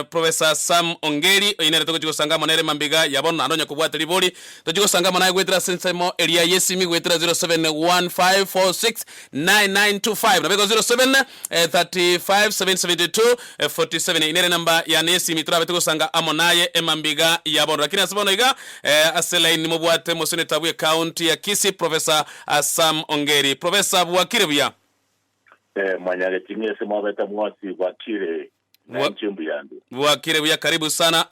Professor Sam Ongeri oinere tuko sanga monere mambiga yabona anonya kubwata liboli tuko sanga monaye gwetera sensemo elia yesimi gwetera 0715469925 na bego 0735772447 inere namba ya yesimi turabe tuko sanga amonaye emambiga yabona lakini asabona iga asela ni mubwate mosene tabu county ya Kisii Professor Sam Ongeri. Professor bwakire buya mwanyale tingese mwabeta mwasi bwakire Wakire buya karibu sana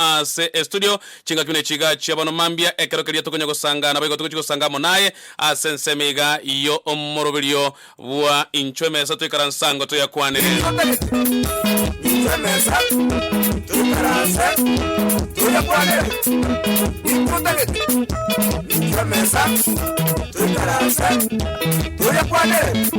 studio chinga kune chiga chiabano mambia ekerokeria tukonya gusanga na bego tuko sanga monaye sensemiga iyo omorobelio bwa inchwemesa tuikaransango to yakwanire inchwemesa tuikaransa to yakwanire inchwemesa tuikaransa to yakwanire.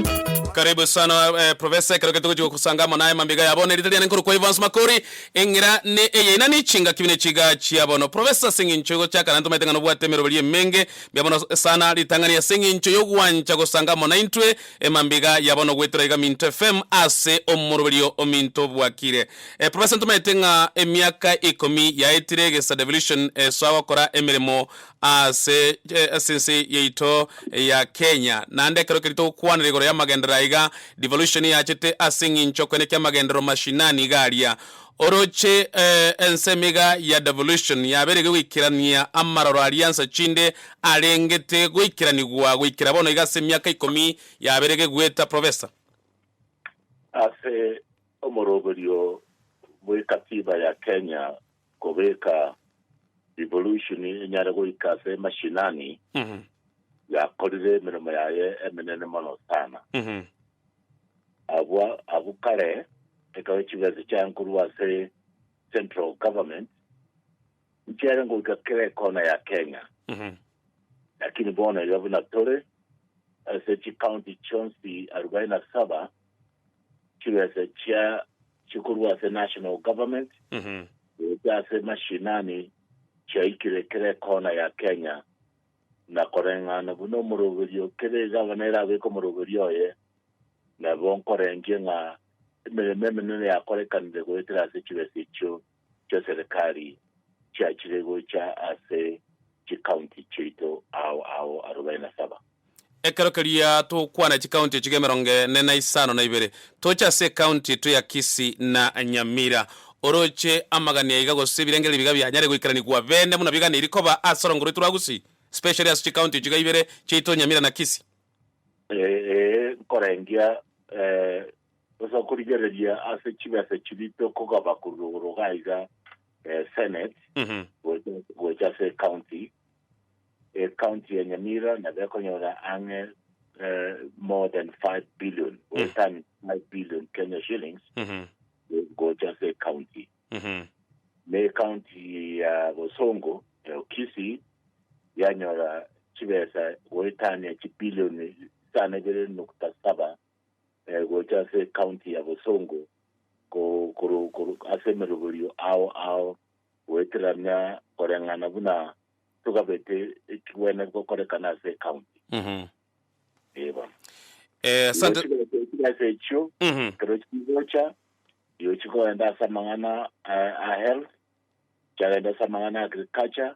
Karibu sana Professor kero ketuko kusanga monaye mambiga yabone litali nkuru kwa Evans Makori Eng'era ne nani chinga kibine chiga chiabono Professor singincho chaka nanto metengano bwatemero bali menge byabono sana litangania singincho yogwancha gusanga mona intwe emambiga yabono gwetera iga Minto FM ase omurubelio ominto bwakire Professor ntumetenga emiaka 10 ya etirege sa devolution sawa kora emirimo ase since yeito ya Kenya nande kero kerito kwanirigoro ya magendera iga devolution ya chete asingincho kwene kya magendero mashinani galia oroche ensemiga ya devolution ya berege wikirania amararo alliance chinde alengete gwikiranigwa gwikira bono igase myaka 10 ya berege gweta Professor ase omorogorio mwikatiba ya Kenya kobeka devolution nyara gwikase mashinani ya kodire mirimo yaye emenene mono sana abukare ekawe chigazi chankuru se central government nchera ngo ikakere kona ya Kenya lakini bona yabuna tore ase county chonsi 47 chigazi cha chikuru se national government se mashinani cha ikire kona ya Kenya na korenga na buno murogorio kere gavanera beko murogorio ye na bon korenge nga meme ya korekanire gwetera se chibese cho serikali cha chirego cha ase chi county chito au 47 ekerokeria to kwana chi county chigemeronge nena isano na ibere tocha se county to ya Kisii na Nyamira oroche amagania igago sebirengere bigabi anyare gwikirani kwa vende muna bigani irikoba asorongoro turagusi especially as chi county chiga ibere chito Nyamira na Kisii korengia oso kurigereria ase chibese chibito kugaba kurugaiga senate gocha se county county ya Nyamira na beko nyora ange more than 5 billion or 5 billion Kenya shillings gocha se county me county ya Bosongo Kisii ya nyora chibesa goitani ya billion sana gere nukta 7 gocha se county ya Bosongo ko asemerugorio au wetranya korengana buna tugabete kiwena ko korekana se county eba sante se chu kero chigocha yo chiko enda samangana health chaenda samangana agriculture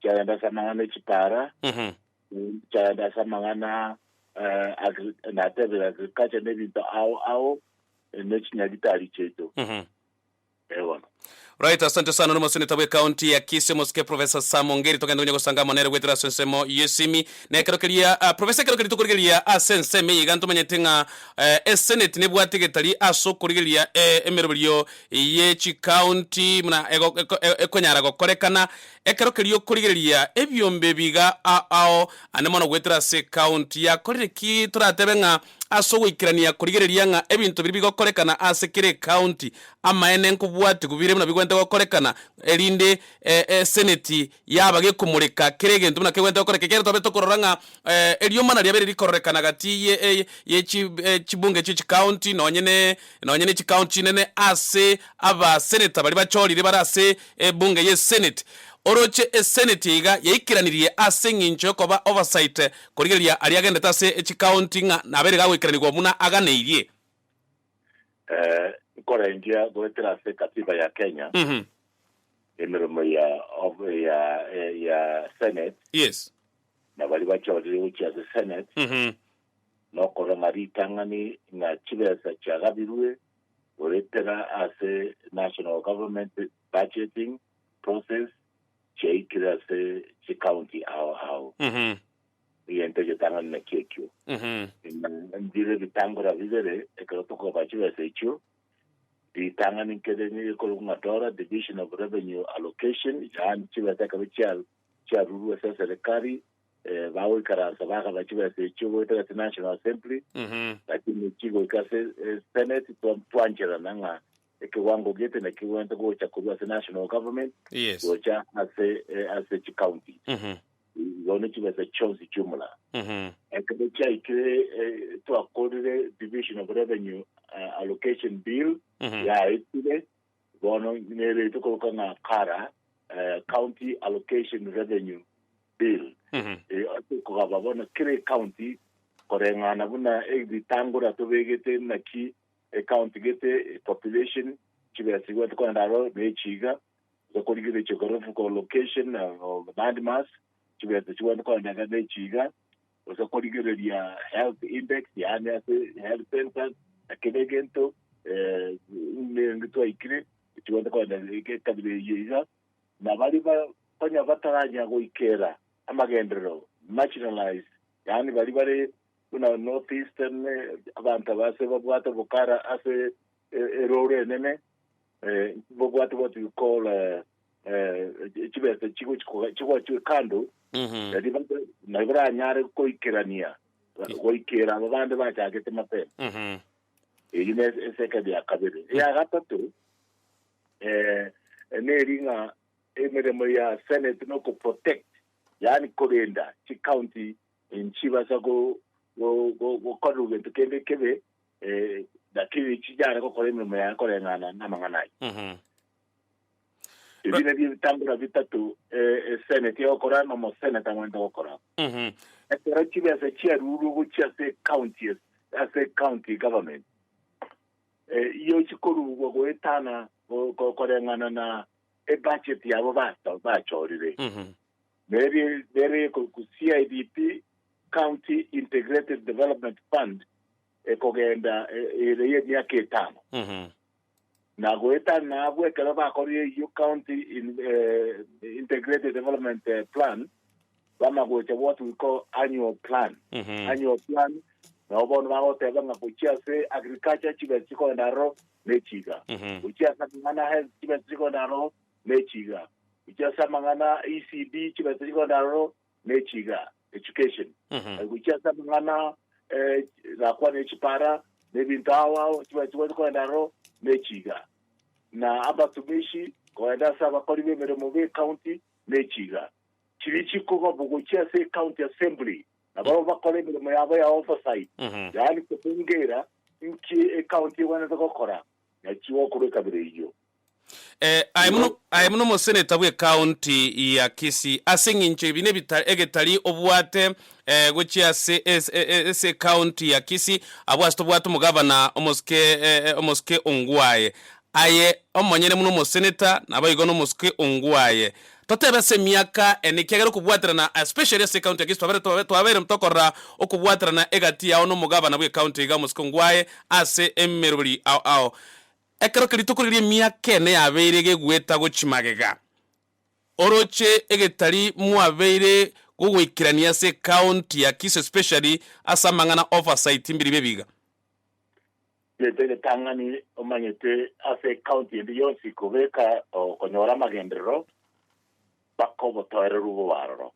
chaenda samangana chipara chaenda samangana agriculture nebito au nechinyagitari cheto ewa right asante sana no mosene tabwe county ya Kisii moske Professor Sam Ongeri tokenda kunyo sanga monere gwetera sensemo yesimi na kerokeria Professor kerokeria tukurigeria asenseme iganto manyetenga senate ne bwategetari asokurigeria emerobelio ye chi county muna ekonyara gokorekana ekerokerio kurigeria ebyombe biga ao anemono gwetera se county ya koreki turatebenga asogwikirania kurigeria nga ebintu biri bigokorekana asekire county amaene nkubwati kubire muna bigwente gokorekana elinde senate yabage kumurika kirege ntumuna kigwente gokoreka kero tobe tokororanga eliomana lya bere likorekana gati ye chibunge chi county nonyene chi county nene ase aba senator bali bacholire barase bunge ye senate oroche senate iga yaikiraniriye asengincho koba oversight kurigeria ali agenda tase chi county nga nabere gawe ikiranirwa muna aganeirie kukorengia gwetera se katiba ya Kenya emirimo ya Senate. Yes. Na bali bachori uchi as a Senate. No koranga ritangani na chibesa cha gabirwe gwetera as a national government budgeting process cheikira se county how yente jetangani na kekyo ndire bitangora bizere ekotoko bachibesa icho bitangani kedeni kolungadora division of revenue allocation and chibesa kabichal cha ruru sa serikali bawe karasa baka bachibesa icho gwetera national assembly lakini chigo ikase senate tuanjera nanga kiwango gete na kiwango gocha kuwa national government. Yes. Gocha as a county yone chibesa chose jumla ekabecha ikire to according division of revenue allocation bill ya itile bono nere to kokana kara county allocation revenue bill ko babona kire county korengana buna bitangura to begete na ki county gete population chibesa gwete ko ndaro bechiga zo koligire chikorofu ko location of landmass chibesa chwanda ko ndaga bechiga zo koligire ya health index yani health center akidegento ngito ikire chwanda ko ndaga kabire yiga na bali ba konya bataranya go ikera amagendero marginalized yani bali una northeastern abantu base babwata bukara ase erore nene babwata what you call chibesa chiko kando na ibra nyare ko ikirania ko ikira babande bachagete mape ine seka dia kabere ya gatatu neringa emeremo ya senate no ko protect yani korenda chi county in chibasa go koruge tukende kebe dakiri chijana ko kole mwe ya kole ngana na manganai ibine bitambura bitatu senate yokora no mo senate amwenda okora ekora chibesa chiruru bucha se county government iyo chikoru go etana ko kole ngana na budget yabo bachorire very ko CIDP County Integrated Development Fund ekogenda ile yake tano na goeta na bwekera bakori you county in integrated development plan bama gocha what we call annual plan na obono bagote banga kuchia se agriculture chibesiko ndaro mechiga kuchia samangana health chibesiko ndaro mechiga kuchia samangana ECD chibesiko ndaro mechiga education kuchia samangana la kwa nechipara nebintawa chibesiko ko ndaro mechiga na abatumishi kwenda saba kori meremo be county mechiga chirichi ko bugochia se county assembly na baba bakole meremo yabo ya oversight yani ko Eng'era inki county wana zokora na chiwo kure kabire hiyo aimuno mo senator we county ya Kisii asinginche bine egetali obwate gochia se county ya Kisii abwasto bwato mu governor omoske ongwaye aye omonyere muno mo senator nabayigono moske ongwaye totebe se miaka enikegero kubwaterana especially se county ya Kisii twabere mtokora okubwaterana egati ya ono mu governor we county ga moske ongwaye ase emeruri ao ekero kiritukurie miaka ne yabeire gweta gochimagega oroche egetari muabeire gugwikirania se county ya Kisii especially asamangana oversight mbiri bebiga yete tangani omanyete ase county ndi yonsi kubeka konyora magendero bakobo toere rubo waroro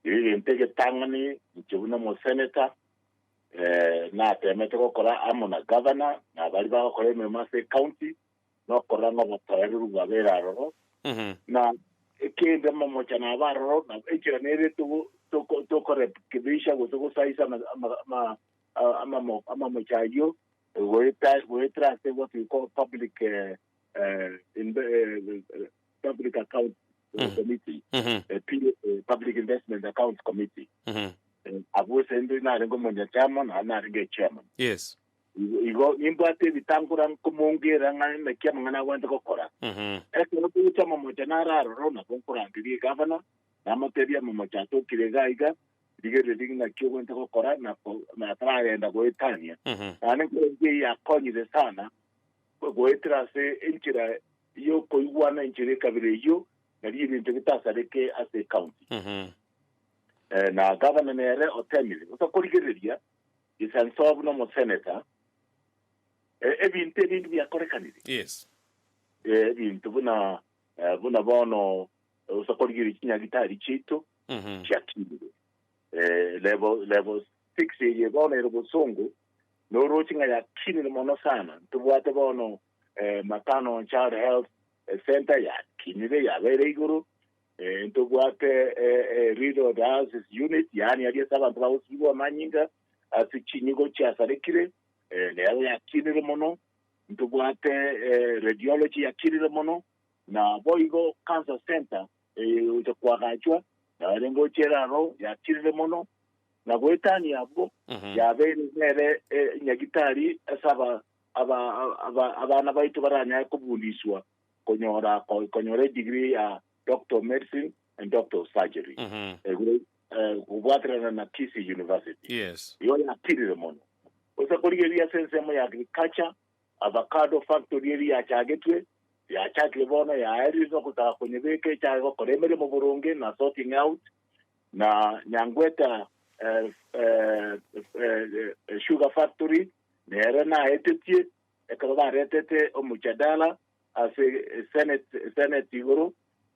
yente tangani nchibuna mo senator na temete ko kora amona governor na bali ba ko le mase county no kora ngo toere rubo beraro na ekende mo chana baroro na ekira nere to kore kibisha go to saisa ama mochayo we try what we call public public account committee public investment account committee abu sende na ngo monja chairman na ringe chairman yes igo imbate bitangura kumongera ngana kia mangana wanda kokora eko no chama mochana raro rona konkora ndiri governor na materia mocha to kiregaiga digere digna kio wanda kokora na traenda go Etania ane ko ya konyire sana go etrase inchira yo ko iwana inchire kabire yo na ri ni tebita sareke as a county na governor nere otemile utakorigereria isansobu no mo senator ebinte bintu byakorekanire yes ebintu buna bono usakorigiri kinyagitari chito cyakire level 6 ye bono ero songo no rotinga ya kinire mono sana tubwate bono matano child health center ya kinire ya bere iguru tubwate rido dialysis unit yani ali sabantu bawusiwa manyinga asikinyigo cyasarekire lero yakirire mono ntubwate radiology yakirire mono na boigo cancer center utakwagachwa na rengo cheraro yakirire mono na goetani abo yabere nere nyagitari asaba abana baitu baranya kubuliswa konyora degree ya doctor medicine and doctor surgery kubwatira na Kisii University yes yo yakirire mono usakorigeri sensemo ya agriculture avocado factory ya chagetwe ya chakle bona ya arizo kutaka kwenye beke cha koremere mu Burundi na sorting out na Nyangweta sugar factory nere na etetie ekaba retete omuchadala ase senate igoro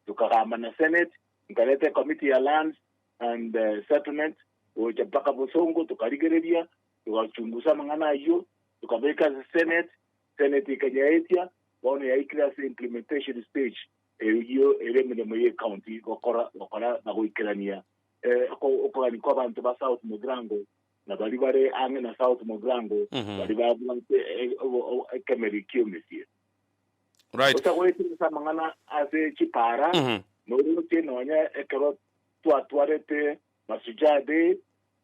tukagamba na senate ngalete committee ya lands and settlement oja mpaka Busongo tukarigereria tukachunguza mangana hiyo tukabeka senate ikajaetia bono ya class implementation stage hiyo elemene mu county kokora na goikerania okogani kwa bantu ba South Mugrango na bali bare ange na South Mugrango bali ba Kemeri Kiomesi right otakwete mangana ase chipara no rote nonya ekero tuarete masujade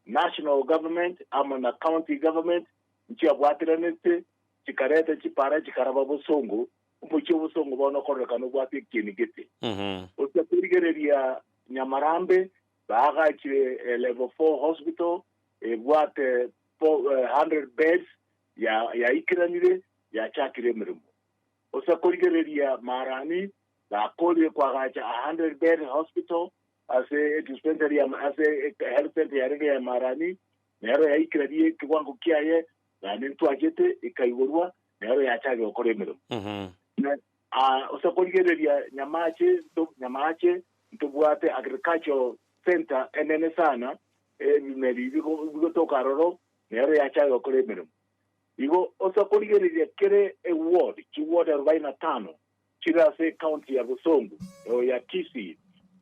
national government ama na county government nchia bwatiranete chikarete chipara chikaraba Busongo umuchi Busongo bono koreka no bwati kinigete otakurigereria Nyamarambe baga chire level 4 hospital bwate 100 beds ya ikiranire ya chakire mrumo otakurigereria Marani la kodi kwa gacha 100 bed hospital as a dispensary as a health center ya Marani nero ya ikiradie kiwango kiaye na nintu ajete ikaigurwa nero ya chage okoremero na usakorigere nyamache ntubwate agricultural center enene sana meri bigo toka roro nero ya chage okoremero bigo usakorigere kere award kiward 45 kira se county ya Busongo ya Kisii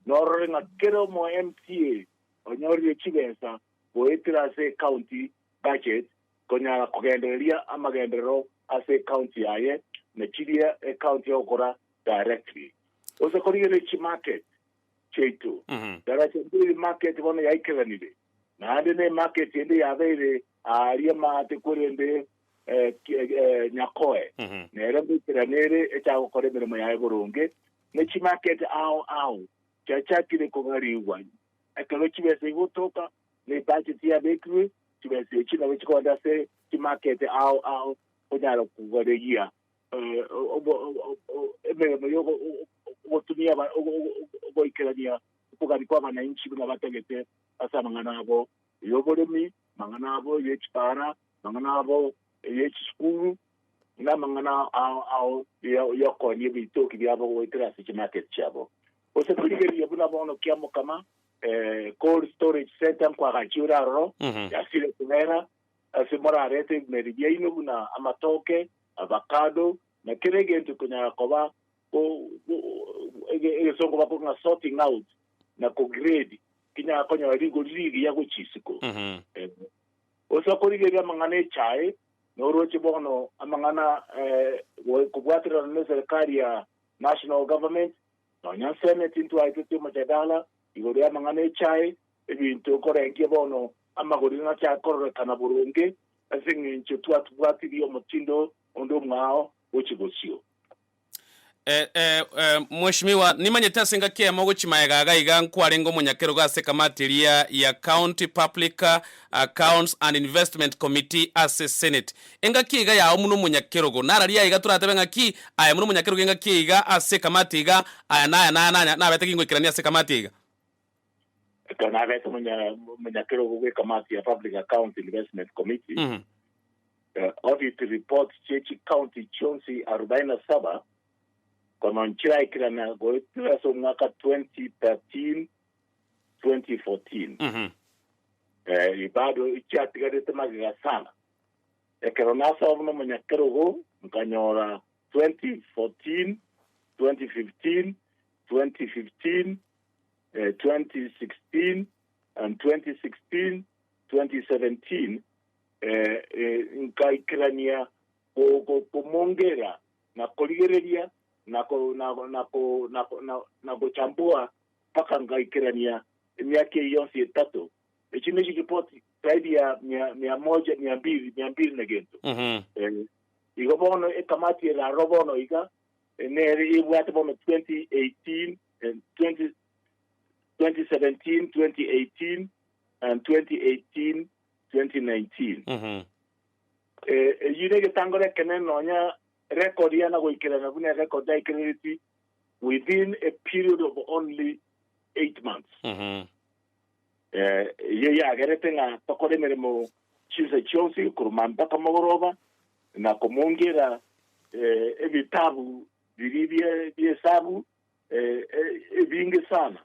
noro nga kero mo MCA onyori chibensa boetira se county budget konya kugenderia amagendero ase county aye na chiria county okora directly oso korigere chi market chetu darache ndi market bono yaikiranire na ande ne market ndi yabere aria mate kurende nyakoe nere mbiranere echa okore mirimo yae Burundi ne chi market au chakire kogariwa akalo chibese gotoka ne budget ya bakery chibese china which go under say chi market au onyalo kugoregia ebe yogo otumia ogoikerania kugari kwa wananchi bina bategete asa manganabo yoboremi manganabo yechpara manganabo yechskuru na mangana au yokonye bitoki byabo wetera chi market chabo ose kuligeri yabuna bono kiamo kama cold storage center kwa gachura ro ya sile kumera asimora rete meridia ino buna amatoke avocado na kirege ntukunya koba songo bako na sorting out na ko grade kinya konya rigo ligi ya kuchisiko ose kuligeri mangane chai noroche bono amangana kubwatira na serikali ya national government no senate into aitete mjadala igoria mangane chai ebintu korengie bono amagorina cha korre kana Burundi asingi nchotwa twatiri omutindo ondo mwao ochigosio. Mheshimiwa nimanyete asinga kiemo guchimaega iga nkwarengo munyakero gase kamatiria ya County Public Accounts and Investment Committee as Senate enga kiga ya omuno munyakero go nararia iga turatebenga ki aya muno munyakero enga kiga ase kamatiga aya na bete ngwikirania ase kamatiga kana bete munyakero go kamati ya Public Accounts Investment Committee audit report chechi county chonsi 47 kwa nchira ikirana go so mwaka 2013 2014 ibado ichatigate magiga sana ekeronasa obuno munyakero go mkanyora 2014 2015 2015 2016 and 2016 2017 nkaikirania go Ongeri na koligereria na kuchambua paka ngaikirania miaka yonse tatu ichimeji ripoti zaidi ya 200 na gento igobono kamati la robono iga neri ibwate bono 2018 2017 2018 and 2018 2019 yirege tangore kenen nonya record yana goikirana bune record daikiriti within a period of only 8 months ya geretenga tokore meremo chise chonsi kurumamba kamogoroba na komongera evitabu bibia sabu vingi sana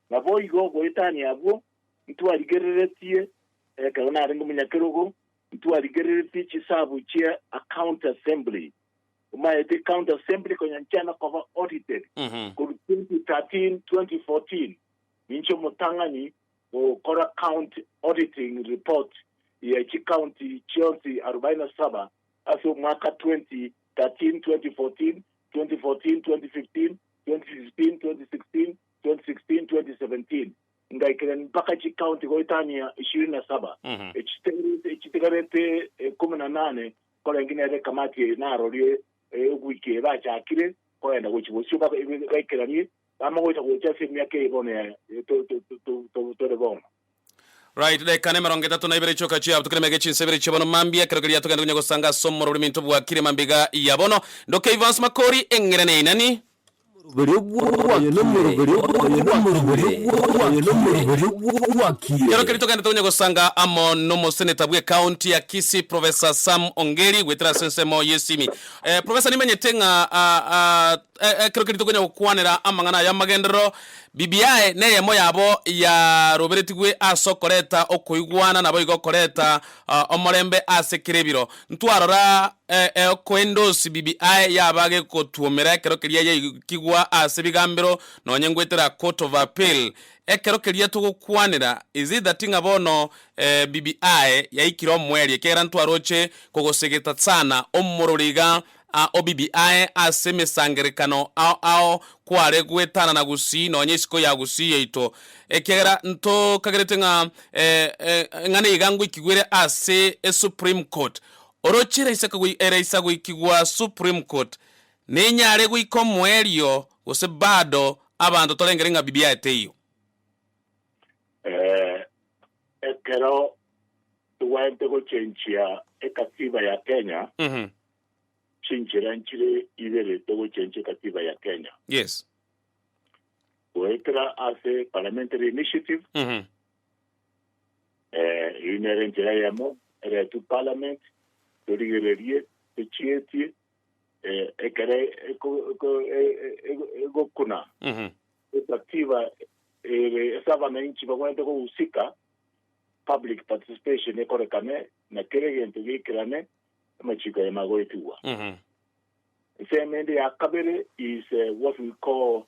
na boigo goitani abo mtu aligereretie kana arengo munyakerogo mtu aligereretie chisabu chia account assembly the count assembly kwenye nchana kwa audited kwa 2013 2014 nincho mutangani kora count auditing report ya county Chelsea 47 aso mwaka 2013 2014 2015 2016 2017 ngaikiren mpaka county goitania 27 ichitegarete 18 kwa ngine ya kamati na rolie wiki bacha akire kwenda kuchibosyo baba ikirani ama goita gocha semi yake ibone to rebon right de kanema rongeta to naibere choka chia tukremege chinsebere chibono mambia kerogeria to kandunya gosanga somoro ruminto bwa kire mambiga yabono ndoke Evans Makori Eng'era ne nani Kero kerito kanda tonye gosanga amo nomo seneta bwe county ya Kisii Professor Sam Ongeri wetra sensemo yesimi Professor nimenyetenga kero kerito konya okwanera amangana ya magendero BBI neye moyabo ya roberetigwe asokoreta okoigwana nabo igokoreta omorembe asekirebiro ntwarora koendosi BBI yabage kotuomera kero keria yigwa asebigambiro nonye ngwetera Court of Appeal ekero keria tugukwanira is it that ngabono BBI yaikiro mweri kera ntwaroche kogosegeta sana omororiga OBBI asemesangerekano ao kware gwetana na gusi nonye isiko ya gusi yeito ekera nto kageretenga ngane igangu ikigwere ase Supreme Court orochira isa gwikigwa Supreme Court nenyare gwiko mwerio gose bado abantu tolengerenga BBI teyo ekero tuwaente go chenchia ekatiba ya Kenya chinchira nchire ibere to chenchia katiba ya Kenya yes wetra ase parliamentary initiative inere nchira yamo era tu parliament torigererie chieti ekere ego kuna katiba saba na nchi bagwende ko usika public participation ekorekane na keregente gikirane machiko ya magoitiwa semende ya kabere is what we call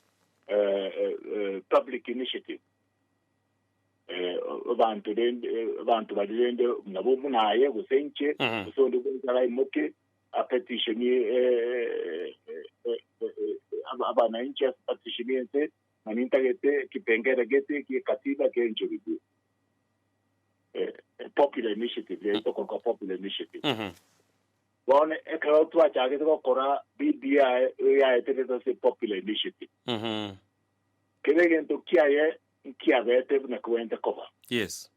public initiative abantu bagende nabo munaye gusenche so ndo kala imoke a petition abana nchi petition manintagete kipengere gete ki katiba ke nchuribu popular initiative le to ko popular initiative bon e ka to acha ke ko kora BBI ya ete to se popular initiative kile gento kia vete na kuenda kova yes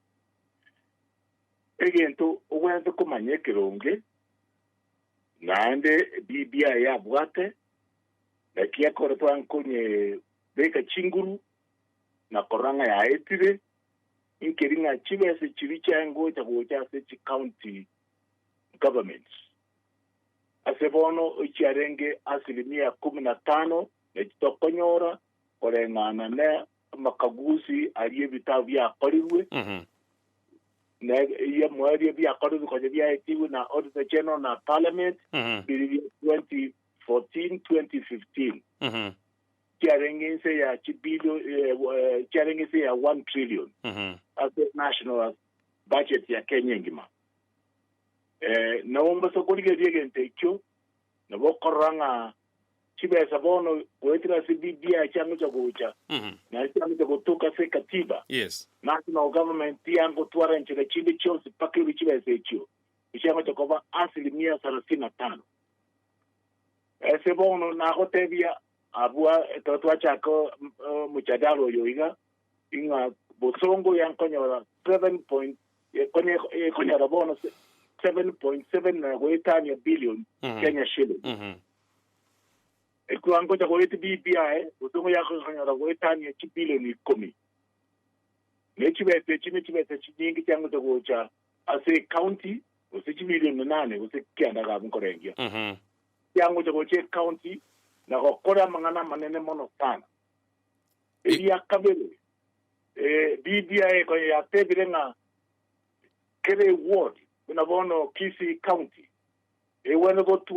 egento uwenda kumanye kironge nande BBI ya bwate na kia kora to ankonye beka chinguru na koranga ya etire inkeringa chibese chirichango cha kucha se county government asebono ichiarenge 15% na chitokonyora orengana ne makaguzi aliye vitabu vya koriwe na ya mwari vya koriwe kwa vya etiwe na auditor general na parliament bili 2014-2015 chiarenge se ya chibilo chiarenge se ya 1 trillion as the national budget ya Kenya ngima na womba sokolige diegente kyo na bokoranga chibesa bono wetira CBBI chango cha kucha na chango cha kutoka se katiba yes national government yango twara nchile chinde chose pakiri chibesa hicho chango cha kwa 35% ese bono na hotevia abua totwa chako mchadalo yoiga inga bosongo yankonyora 7 konyora bono 7.7 na goitania billion Kenya shilling ekuango cha goiti BBI bosongo yako konyora goitania billion 10 nechibete chinyingi chango cha gocha ase county ose billion 8 ose kianda ga mkorengia chango cha gocha county na kokora mangana manene mono sana ya kabele BBI kwa ya tebirenga kere ward unabono Kisii county when go to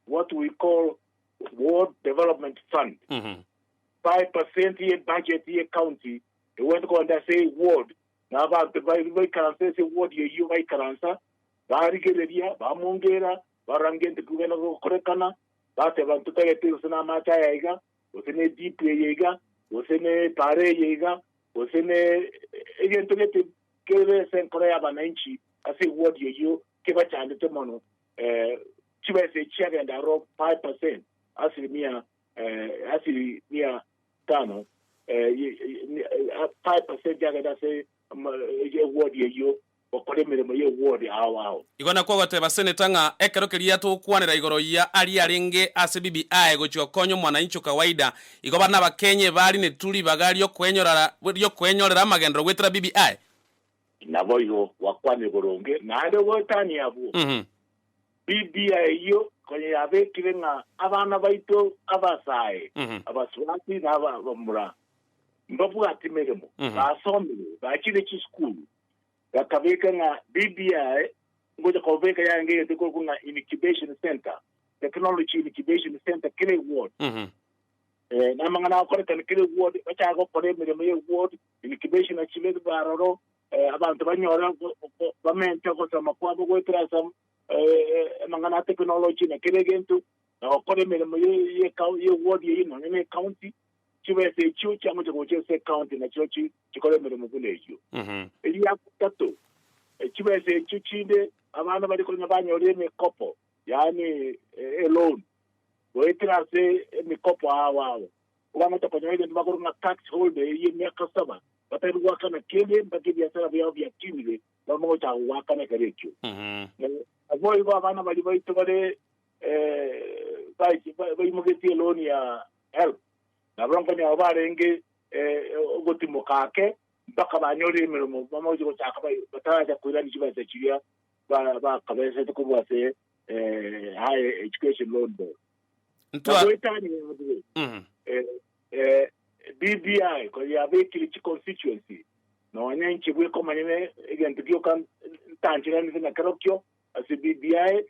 what we call ward development fund 5% ye budget ye county when go under say ward na ba by karansa say ward ye you by karansa ba rigeria ba mongera ba rangende kugena go korekana bate bantu tayete usina mata yaiga usine deep yaiga usine pare yaiga usine egento gete kele senkore ya bananchi asi word yeyo kiba chande te mono chibese chiaga ndaro 5% asi mia tano 5% jaga da se word yeyo okore mirimo ye word awo igona kwa gote baseneta nga ekerokeria to kwanera igoro ya ali arenge ase BBI gochyo konyo mwananchi kawaida igoba na bakenye bali ne tuli bagali yo kwenyorera magendro gwetera BBI nabo wakwane goronge na ade wotani abu BBI yo kwenye yabe kirenga abana baito abasae abaswati na abamura mbabu atimeremo basombe bakire chi school bakabeka nga BBI ngoja kobeka yange ndiko kuna incubation center technology incubation center kile ward na mangana akore kan kile ward bacha go kore miremo ye ward incubation achile baroro abantu banyora bamente ko sama kwa go trasa mangana technology na kile gentu na kore miremo ye ward ye no ne county chibese chucha ngo go se county na chochi chikore miremo kule hiyo ya kutato chibese chuchinde abana bari ko nyabanyore mikopo yani loan goitira se mikopo awa wana takonyoide ndibakuru na tax holder ye miaka 7 batari waka na kile mbaki biashara vya kimile bamo cha waka na karecho avoid abana bari baito bare bai mugeti loan ya help na bronco ni abarenge ogotimo kake mpaka banyore mirimo bamoje ko chaka bataraja kuirani chibase chiria ba kabese to kubwa se high education loan board ntwa BBI ko ya bekili chi constituency no wanyanchi bwe ko manyene egento kyo kan tanjira ni na karokyo as BBI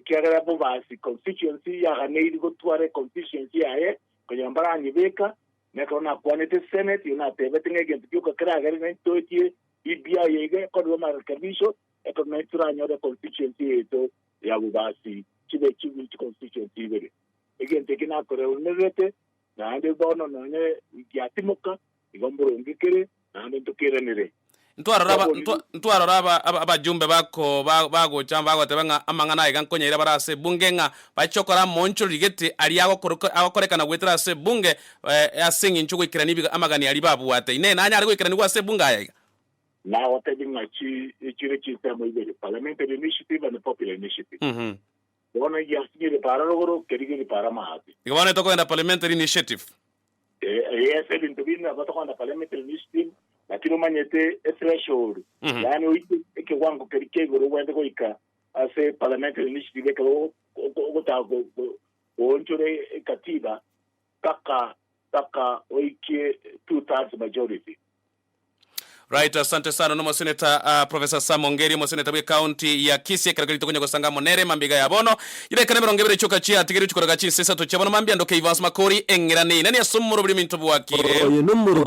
kiagara bo basi constituency ya ganeidi go tware constituency aye ko yambara nyibeka neko na kwanete senate yuna tebetenge egento kyo kakara gari na totie BBI yege ko do mar kabisho eko na turanyo de constituency to ya bubasi chibe chibi constituency bere egento kina kore unezete na ande bono no ne yatimoka igomboro ngikere na ande tokere nire ntwarora abajumbe bako bagocha bagotebanga amangana igankonyera barase bunge nga bachokora moncho rigete ali agokorekana gwetera ase bunge asingi nchugo ikirani biga amagani ali babuwate ine nanya ali gwikirani gwase bunga aya na watedinga chi temo ibere parliamentary initiative and popular initiative bona yasingi para logoro kerige para mahati igwana tokwenda parliamentary initiative yes ebintu bina batokwenda parliamentary initiative lakini umanyete threshold yani ikiwango kerikegoro wende goika ase parliamentary initiative ko gotago onchore katiba taka oikie 2/3 majority. Right, asante sana no Senator Professor Sam Ongeri mo Senator we county ya Kisii karakali tokonya gosanga monere mambiga ya bono ile kana berongebere choka chia tigiri chukora chi sesa to chabona mambia ndoke Ivans Makori Eng'era ne nani asumuro buri minto bwakire oyo numuro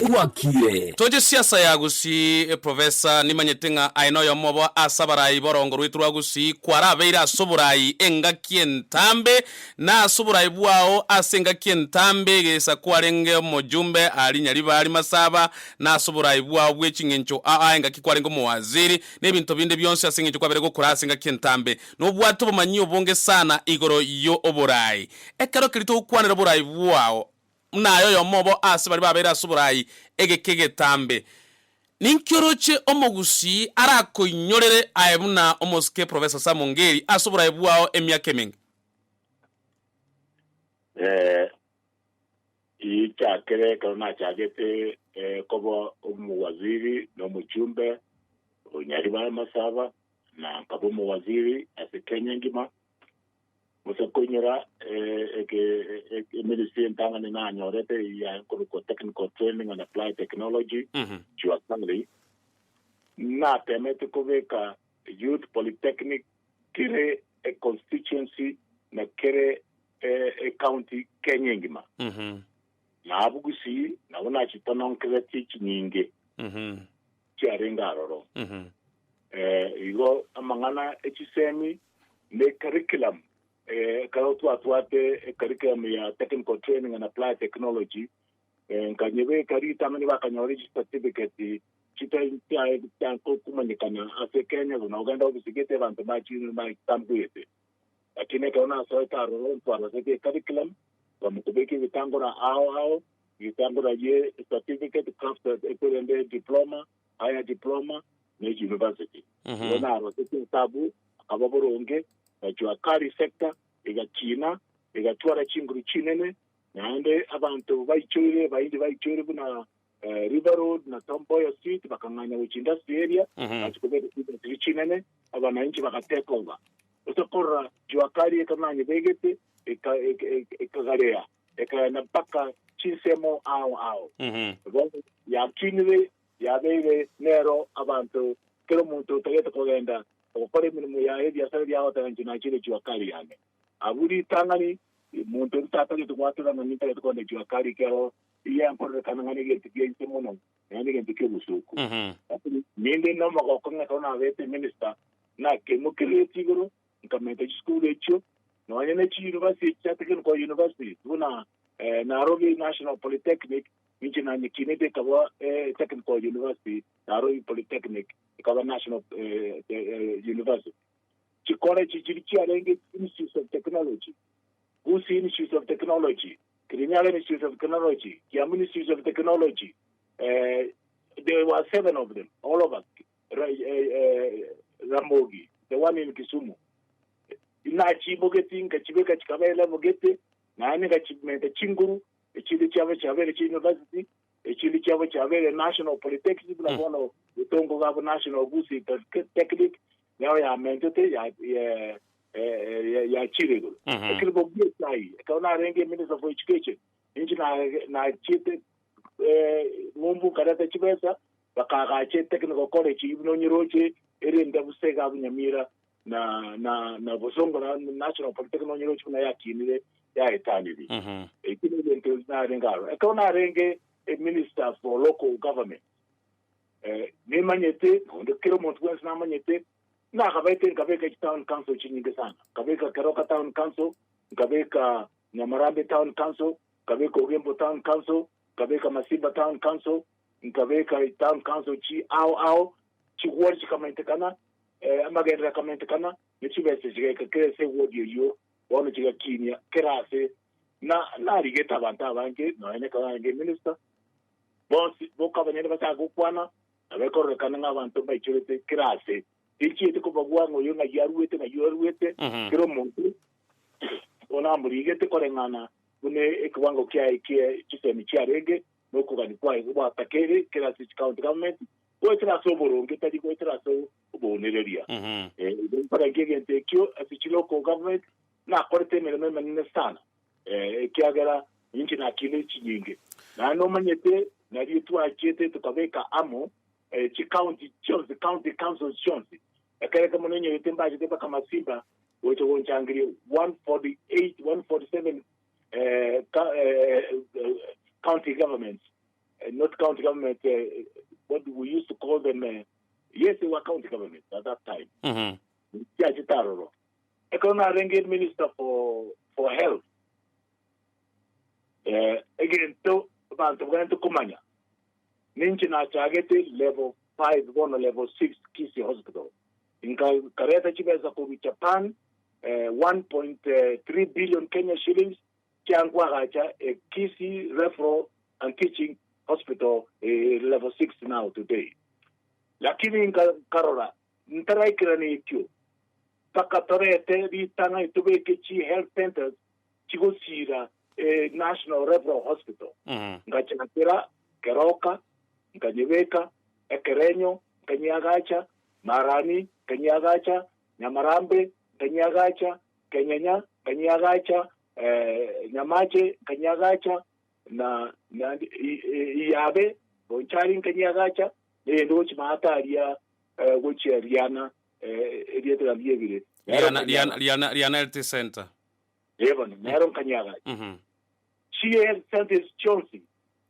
bwakire toje siasa ya gusi Professor nimanyetenga aino yo mobo asabarai borongo rwitwa gusi kwara beira soburai enga kientambe na soburai bwao asenga kientambe gesa kware mojumbe ali nyali bali masaba na soburai bwa bwechingencho enga kikwarengo mu waziri nebintu binde byonse asengencho kwabere go kurasinga kintambe no bwato bumanyi obonge sana igoro yo oburai ekaro kirito ukwanira burai bwao nayo yo mobo asibali babera soburai egekege tambe ninkyoroche omogusi arako nyorere ayebuna omoske Professor Sam Ongeri asoburai bwao emyakemeng ichakere kana chagete kobo umuwaziri no mujumbe onyari ba masaba na kabo umuwaziri ase Kenya ngima musakonyera medicine tanga ni na nyorete ya ko technical training and applied technology jua sangli na temete koveka youth polytechnic kire a constituency na kire a county Kenya ngima na abugusi na wana chitono nkireti chinyinge chiarenga roro igo amangana echisemi le curriculum karotu atwate curriculum ya technical training and applied technology nkanyebe karita mani bakanyori certificate chita ya kumanyikana ase Kenya na Uganda obisigete bantu machi na tambuyete lakini kaona soita roro ntwara sete curriculum wamukubeki vitangura ao vitangura ye certificate craft equivalent diploma higher diploma na university wana rosete tabu akababoronge bajwa kari sector ega China ega twara chinguru chinene naende abantu bayichore buna River Road na Tomboya Street bakanganya wichindas area atukubeki chinene abana inchi bakateka over utokora jwa kari ekamanye begete ekagarea ekana paka chisemo ao ya kinwe ya bebe nero abantu kero muntu tageta kogenda okore minimu ya hedi asali ya wata njina chile juakari yane aburi tangani muntu tatake tukwatira na nita tukonde juakari kero iya mpore kanangani getikie nsemono yani getikie busuku ninde no magokonga tona vete minister na kemukele tigoro nkamete school echo no ane chi university technical university tuna Nairobi National Polytechnic inchina nikinete kawa technical university Nairobi Polytechnic kawa national university chikore chichirichi arenge Institute of Technology Usi Institute of Technology Krinyale Institute of Technology Kiamu Institute of Technology there were 7 of them all of us Ramogi the one in Kisumu ina chibogeti ngachibeka chikabela bogete nani ngachimete chinguru echili chave chavere chi university echili chave chavere national polytechnic na bono utongo gabo national busi technic yao ya mentete ya chirego ekilibo bietai kaona renge minister of education inji na chite mumbu karata chibesa bakaga che technical college ibno nyiroche erenda busega abunyamira na bosongo na national polytechnic nyiroche na yakinire ya etanidi ekini bento na rengaro ekona renge a minister for local government ni manyete ndo kero muntu wensi na manyete na kabeka town council chinyinge sana kabeka Keroka town council kabeka Nyamarambe town council kabeka Ugembo town council kabeka Masimba Town Council, nkabeka Town Council chi au chi ward chikamentekana amagendera kamentekana nichibese chigeka kese ward yo wono chiga kinya kerase na rigeta abantu abange no ene kabange minister boka banyene batagukwana abekorekana nk'abantu bayicurete kerase ikiete ko bagwango yo ngayaruwete kero muntu ona murigete korengana bune ekwango kya kisemi cyarege no kugani kwa kuba takere kerase county government ko tiraso boronge tadi ko tiraso bonereria para ngegente kyo asichi local government na korete mele sana kiagera inchi na kile chinyinge na no manyete na ritu achete tukabeka amo chi county council chonzi akere kama nenye yotemba jete baka Masimba wote wonchangiri 147 county governments not county government what we used to call them yes they were county governments at that time ya jitaroro ekona renge minister for health again to bantu gantu kumanya ninchi na chagete level 5 gono level 6 Kisii hospital inka kareta chibeza ku Japan 1.3 billion Kenya shillings kyangwa gacha Kisii referral and teaching hospital level 6 now today lakini inka karora ntaraikira ni kyo pakatorete bitanga itubeke chi health centers chigosira national referral hospital ngachakira keroka nganyebeka ekerenyo kanyagacha marani kanyagacha nyamarambe kanyagacha kenyanya kanyagacha nyamache kanyagacha na yabe bonchari kanyagacha ndo chimataria gocheriana erietera biegire Liana Health Center Evan Meron Kanyagacha Chie Centers Chonsi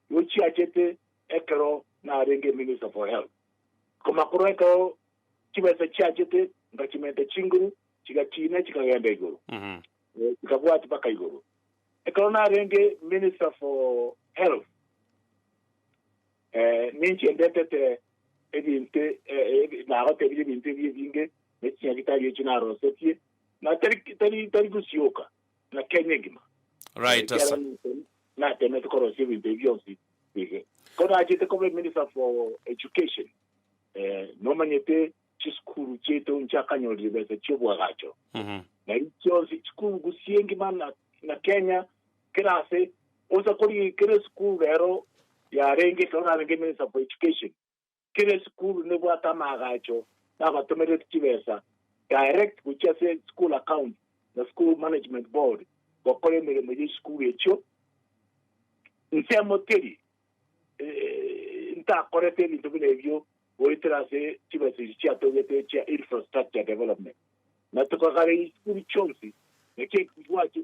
Uchi achete ekero na renge minister for health koma kureko chibesa chachete ngachimete chinguru chigachina chikagenda iguru chikabwati paka iguru ekero na renge minister for health ninchi endetete edinte na hote binte binge mechi agitari china rosetie na tari kusioka na kenyegima right na teme to koro sivi beviosi bige kono ajete kobe minister for education no manyete chiskuru cheto nchakanyo libese chobwa gacho na icho chiskuru gusiengi mana na Kenya kirase osa kori kire school vero ya renge kona renge minister for education kire school ne bwata magacho na batomere tibesa direct kuchase school account the school management board bakore mere school echo nsemo teri nta korete bintu binevyo woitrase tibese chiatogete chia infrastructure development na tukagare school chonsi neke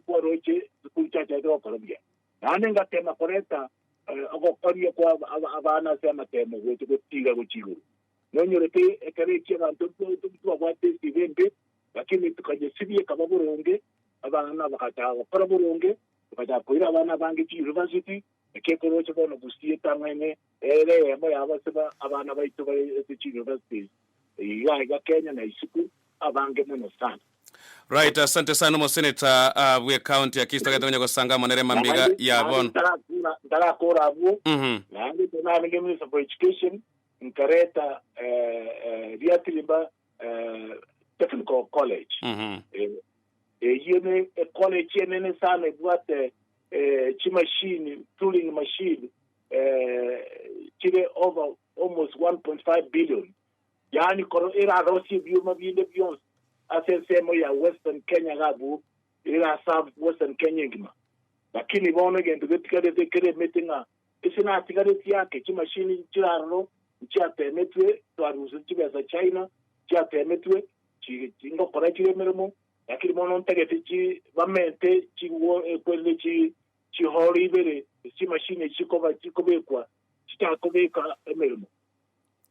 kwa roche school chacha do Colombia nane ngatema koreta agokoria kwa abana sema temo wetu kutiga kuchiguru nonyorete ekare kia nto twabate sivende lakini tukajesibiye kababuronge abana bakataga paraburonge bakaja koira abana bange ci university ekekoro cyo bono gusiye tamene yabo yabaseba abana baitu ci university ya Kenya na isiku abange muno sana. Right, asante sana mo senator we county ya Kisii kwenye kusanga monere mambiga ya bon ndara kora abu na ndi na minister for education nkareta Riatilimba technical college yene college yene sana bwate chi machine tooling machine chile over almost 1.5 billion yani koro era rosi bioma binde bions asensemo ya Western Kenya gabu ila South Western Kenya ngima lakini bono gendo getikade dekere metinga isina atigade yake chi machine chiraro chiatemetwe twaruzo chibeza China chiatemetwe chingo kora chire meremo lakini bono ntegete chi bamente chi wo kwele chi horibere chi machine chikobekwa chitakobeka emeremo.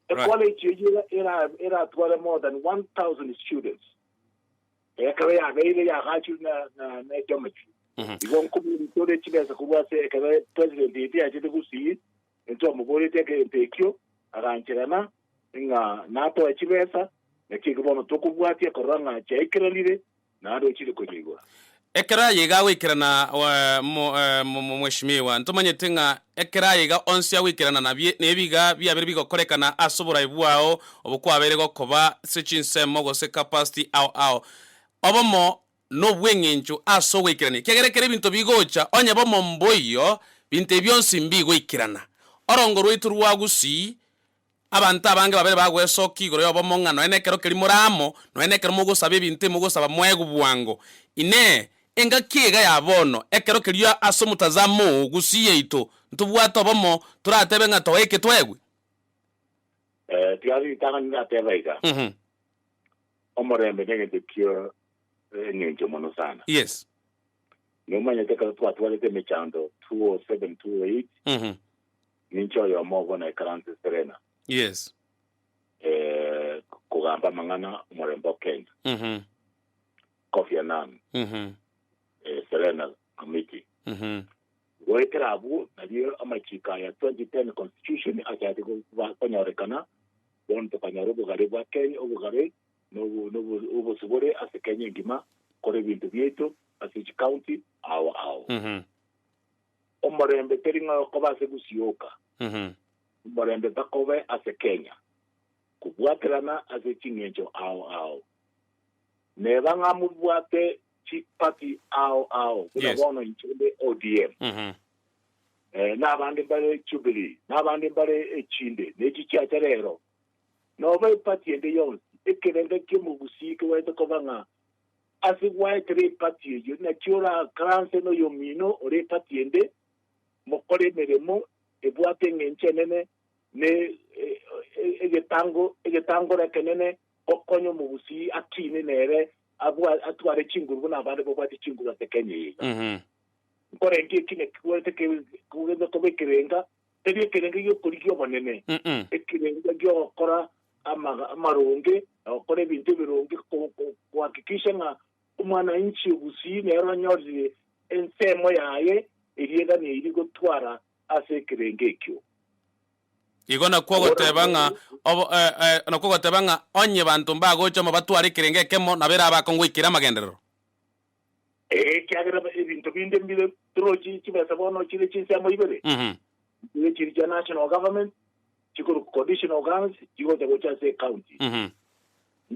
The college era twala more than 1,000 students. Ekare ya gaile ya gachu na geometry. igon kumutore chibesa kubwase ekaba president iti achite Kisii ento mugore teke tekyo aranchirana nga nato achibesa nekigono tokubwatia koranga chaikiralire nado chiri kujigwa ekera yiga wikirana mweshimiwa ntumanye tinga ekera yiga onsia wikirana na nebiga byabere bigokorekana asobora ibwao obukwabere gokoba sechinsemo gose capacity ao obomo no bwengenjo aso wikirana kegerekere bintu bigocha onye bomo mboyo binte byonsi mbigo ikirana orongoro iturwa Kisii abantu abange babere bagwesoki igoro yobomo ngano enekero keri muramo no enekero mugusabe binte mugusaba mwegu bwango ine enga kiga ya bono ekero keria aso mutazamo Kisii yeito ntubwato bomo turatebe nga toeke twegwe tiari tanga nga tebaiga omorembe nege tekyo nyenjo mono sana yes no manya teka twalete mechando 20728 nincho yo mogo na ekarante serena yes kugamba mangana morembo Kenya Kofi Annan Serena committee Goiterabu nadiyo amachika ya 2010 constitution achati konyorekana bonto kanyarubu garibu Kenya ubugare no subore ase Kenya ngima kore bintu bieto ase county ao omorembe teringa kobase gusioka omorembe bakobe ase Kenya kubwaterana ase chingenjo ao neba ngamubwate chipati ao kuna bono inchinde ODM n'abandi bare Jubilee n'abandi bare echinde nechichacha rero noba ipati ende yonse ekerenge kimu Kisii kwete kobanga asi white party yo na chora kranse no yomino ore pati ende mokore meremo ebwate ngenchenene ne egetango rekenene okonyo mu Kisii akine nere atware chinguru na bande bobati chinguru atekenye nkore ngi kine kwete kuweza kobekerenga tebye kerenga yo kurigyo bonene ekirenga gyo kora amaronge okore bintu bironge kuhakikisha nga umwana inchi Kisii nero nyorzi ensemo yaye irienda ni iri gutwara ase kirenge kyo igona kwogotebanga nakogotebanga onye bantu mbagocho mabatware kirenge kemo nabera abakongwikira magenderero kyagera ibintu binde mbile troji kibesa bono kile chinsemo ibere ile chiri national government chikuru conditional government chiko cha say county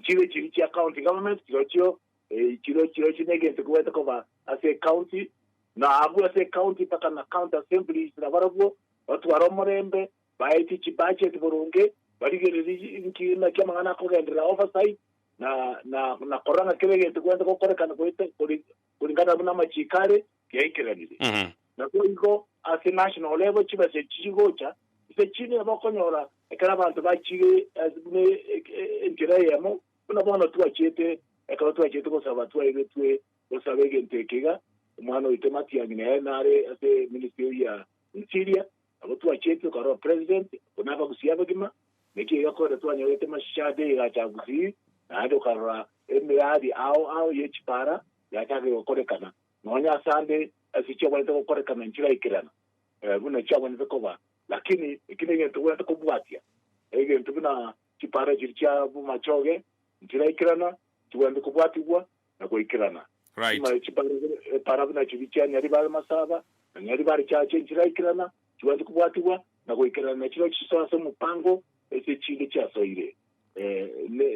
chile chiri cha county government chiro chinege kuweta kwa ase county na abu ase county paka na county assembly na barabo watu waromorembe baiti budget burunge barigere nkina kama ngana ko gendera oversight na koranga kile kuweta ko korekana kwete kulingana na machikare yaikeranire na kwa iko ase national level chibase chigocha se chini abakonyora ekara abantu bachire azune entirayemo kuna bona tuachete ekara tuachete ko sabatwa iretwe osabege ntekega umwana itemati yagine nare ase ministry ya interior abo tuachete ko president kuna bagusiyaba gima nekiga ko twanyolete mashade ya chaguzi na ado kara emiradi ao yechipara yakage korekana nonya sande asicho wale korekana njira ikirana buna chawa nzokoba lakini ikine tuweta kubwatia ege tubuna kipara jircha buma choge njira ikirana tuwende kubwatibwa na kuikirana right ma kipara para buna chibicha nyari bari masaba nyari bari chache njira ikirana tuwende kubwatibwa na kuikirana chiro chisosa mupango ese chile cha soire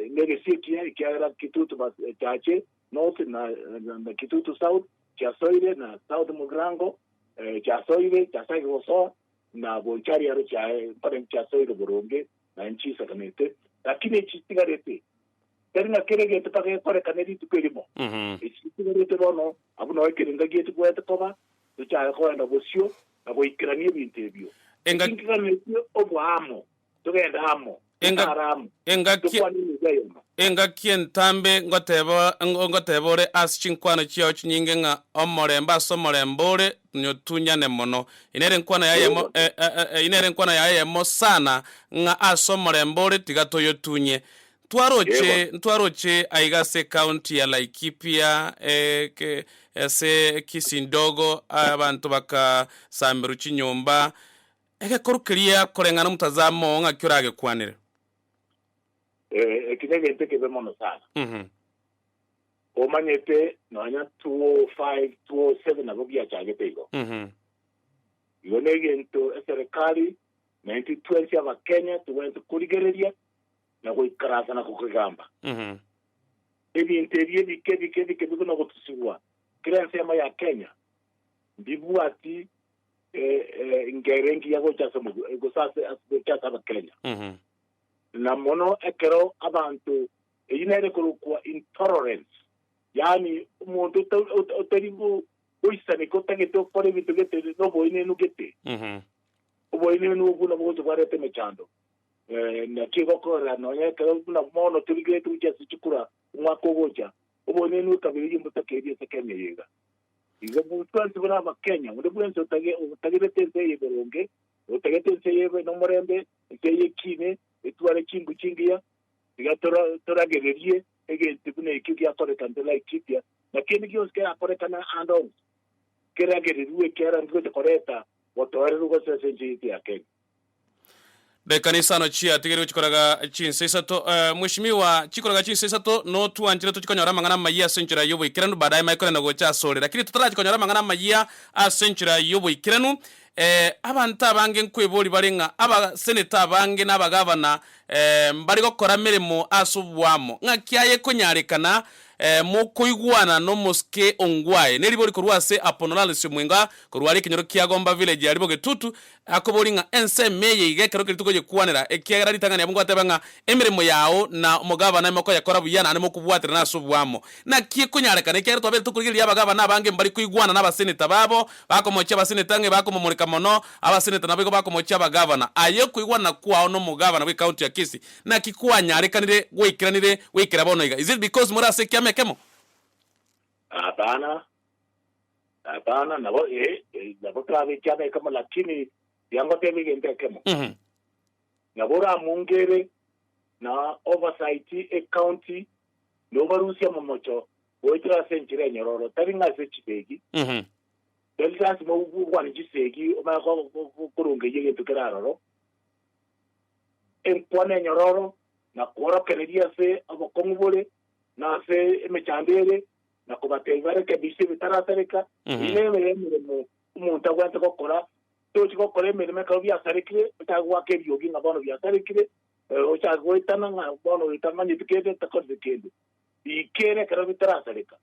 nege sikia ikiara kitutu chache north na kitutu south cha soire na south mugrango cha soire cha saigoso na bochari yaro cha pare cha soire boronge na nchi sakanete lakini chitigarete terina kerege tupake pare kanedi tukelimo chitigarete bono abuno wekerenga getu kwete koba tucha ko enda bosio na ko ikiranie bintebio enga obwamo tugenda amo enga kientambe ngotebore aschinkwano chio chinyinge nga omoremba somorembore nyotunyane mono inere nkwano ya yemo sana nga asomorembore tigatoyo tunye twaroche aigase county ya Laikipia ese Kisii ndogo abantu bakasambira chinyomba egekorukiria korengana mutazamo ng'akiorage kwanire ekigegente kebe mono sana omanyete nonya 205 207 nabo byachagete igo igo negento eserikali 1920 abakenya tuwente kurigereria na kuikarasa na kukigamba ebintu ebye bike bino gutusigwa kira nsema ya Kenya ndibuati ngerengi yago chasomo ego sase asbekata abakenya na mono ekero abantu eyinere kurukwa intolerance yani umuntu utaribu uisani kotagete okore bintu gete no boine nugete boine nuguna bozo barete mechando na kigo kora no ekero na mono turigete ujasi chikura umwako gocha boine nukabiri mutakerie sekenya yega izo butwansi bana abakenya muri bwense utagete yeberonge utagete yebe no murembe nteye kine etware kingu kingiya toragererie egenti bune ikiki akoreka ndela ikipya lakini kios ke akoreka na ando keragererie kera ndiko koreta wotore rugo senjiti yake de kanisa no chia tigere chikoraga chinsesato mheshimiwa chikoraga chinsesato no tuanjire to chikonyora mangana mayia senjira yobo ikiranu baadaye maikore na gocha sore lakini tutara chikonyora mangana mayia a senjira yobo ikiranu abantu abange nkweboli barenga aba senator abange n'abagavana bari gukora mirimo asubwamo ng'akiaye kunyarekana mu kuigwana no moske ongwaye neri kurwase aponoralise mwenga kurwari kinyoro kiagomba village yaribo getutu akobori nga ensemeye igekero kirituko kwanira ekiagara litangana yabungu atabanga emirimo yao na umugavana imoko yakora buyana animo kubwatira nasubwamo na kie kunyarekana ekiagara twabere tukurigiri abagavana abange bari kuigwana n'abaseneta babo bakomocha abaseneta nge bakomomurika mono abaseneta nabo bakomocha abagavana ayo kuigwana kwao no mugavana we county ya Kisii na kikwanyarekanire wikira bono iga is it because murase kemo hapana nabo nabo klavi kyame kama lakini yango tebe gente kemo nabora mungere na oversight county no barusia momocho oitra senchire nyororo taringa se chibegi deltas mo bugwa ni chisegi o ma ko kurunge yege tukararo en pone nyororo na koro kenedia se abokongubole na se mechandere na kubatevare ke bisi bitarasereka ile mu umuntu agwante kokora to chikokore mereme ka bya sarekire utagwa ke byogi ngabono bya sarekire o chagwetana ngabono itamanye tikete takozekende ikere kara bitarasereka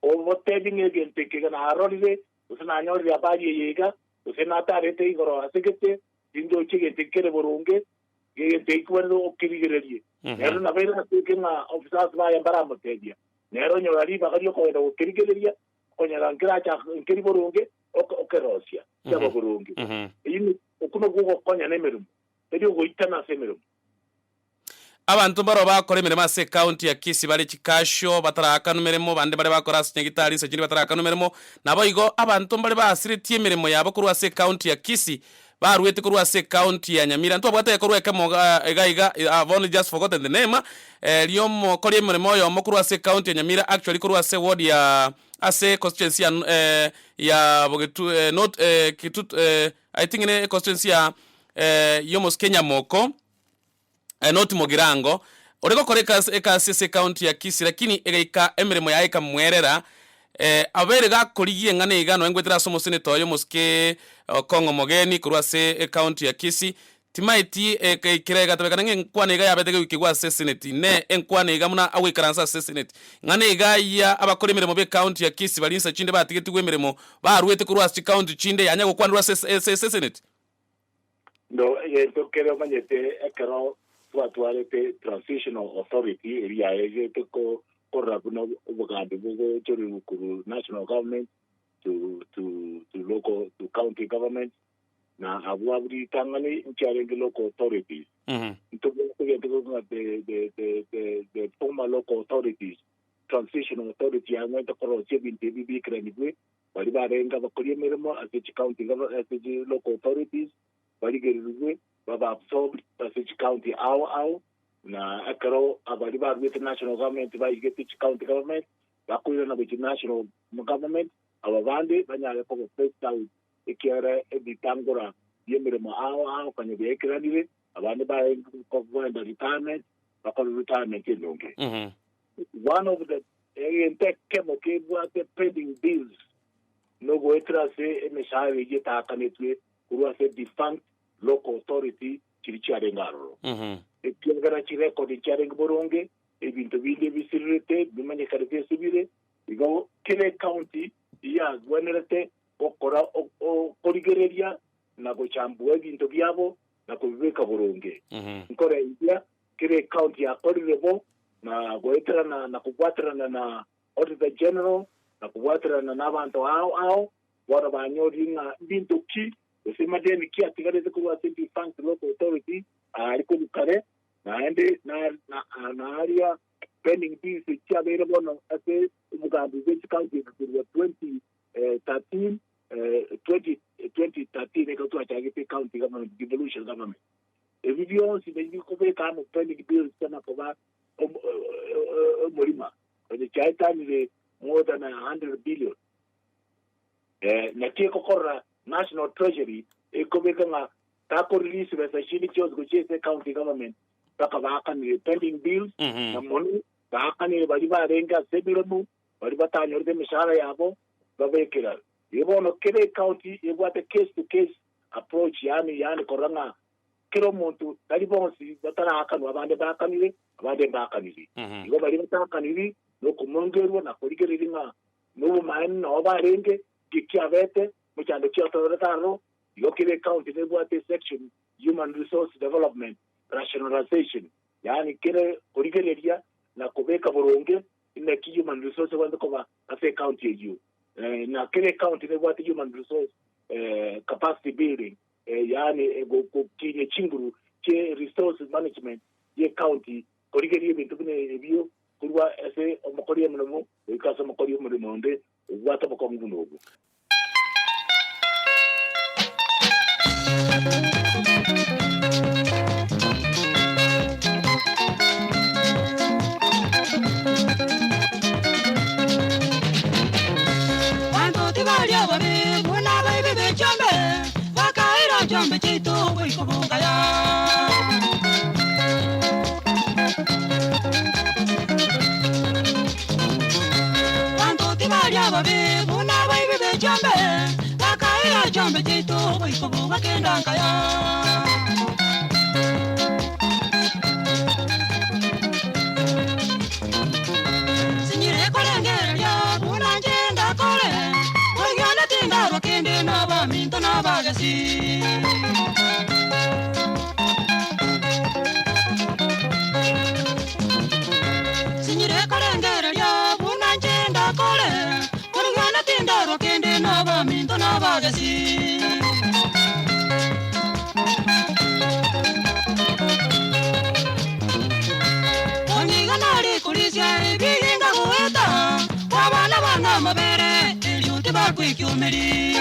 o botebi ngegente ke na arorire usana nyori abaye yega usana tarete igoro asekete dindo chigente kere borunge ngegente ikwendo okirigererie nero na bere na tukena officers ba yambara motedia nero nyorari bagario ko ndo okirigereria konyara ngiracha nkiri borunge okerosia cyabo borunge yini okuno gugo konya nemerumo edio goitana semerumo abantu baro bakora imirimo ase county ya Kisii bari kikasho bataraka numeremo bande bari bakora sinyagitari se kindi bataraka numeremo nabo igo abantu bari basiritie imirimo yabo kuri ase county ya Kisii baruete kuri ase county ya Nyamira nto bwate kuri kemo egaiga I've only just forgotten the name liomo kori imirimo yo mukuru ase county ya Nyamira actually kuri ase ward ya ase constituency ya bogetu not kitut I think in constituency ya yomos Kenya moko not Mogirango orego koreka eka county ya Kisii lakini egaika emirimo ya eka mwerera abere gakorigie ngane igano engwetera somo senator yo moske Kongo Mogeni kurwase county ya Kisii timaiti kirega tabekana nkwane ga yabetege wikigwa senate ne enkwane ga muna awikaransa senate ngane ga ya abakora imirimo be county ya Kisii balinsa chinde batigeti gwemirimo barwete kurwase county chinde yanyago kwandwa senate no to kero manyete ekero tuarete transitional authority area yete ko korabuna ubugande bugo chori ku national government to local to county government na abwabri tangani nchare local authorities to the former local authorities transitional authority and the koro chebinte bibi krenibwe bari barenga bakoriye mirimo as county government as local authorities bari geribwe baba absorbed as county au na akaro abari ba with national government ba get county government bakuira na national government abavande banyale ko first out ikere ebitangura yemirimo aho kanye bekiranire abandi ba ko kwenda retirement bakora retirement endonge one of the tech kemo ke the pending bills no go etrase emeshare yeta kanetwe kurwa se defunct local authority chirichare ngaro ekiongera chireko di charing boronge ebintu bile bisirete bimanye karete subire igo kile county ya gwenerete okora korigereria na gochambua ebintu byabo na kubika boronge nkore ya kile county ya korirebo na goetrana na kubwatrana na auditor general na kubwatrana na abantu ao bora banyori na bintu ki usimadeni kia tigare kuwa city fund local authority ariko kare na ende na area pending bills which are available no ase umugambi which county for 2013 eko tu achagite county government devolution government evidio si bengi ko be kama pending bills kana ko ba morima the chaita ni more than 100 billion na kiko korra national treasury eko be kama ta ko release besa shini chos go chese county government takabaka ni pending bills na money baka ni bali ba renga sebiremu bali batanyo de mishara yabo babekira yebo no kile county yebo ate case to case approach yani koranga kilo muntu dali bonsi batara akanu abande bakanire yebo bali batakanire no kumongerwa na kurigereringa no man no barenge kikiavete muchando chiotoro yo kile county yebo ate section human resource development rationalization yani kile kurigereria na kubeka boronge ina human resource wanda kwa ase county yeju na kile county ne what human resource capacity building yani go kinye chinguru ke resource management ye county kurigeria bintu bine bio kurwa ase omokori mnamo ikasa omokori mnamo nde wata bokongu nogo Jombe chito wiko bungaya Wanto tibaria babe Buna baby be jombe Wakaira jombe chito wiko bunga kenda kaya Sinyire kole Eng'era Buna njenda kole Wigana tinda wakende na baminto na bagasi Minto na bagasi Oniga nari kulisia biginga kueta Wabana bana mabere Eliuti bakwi kiumeri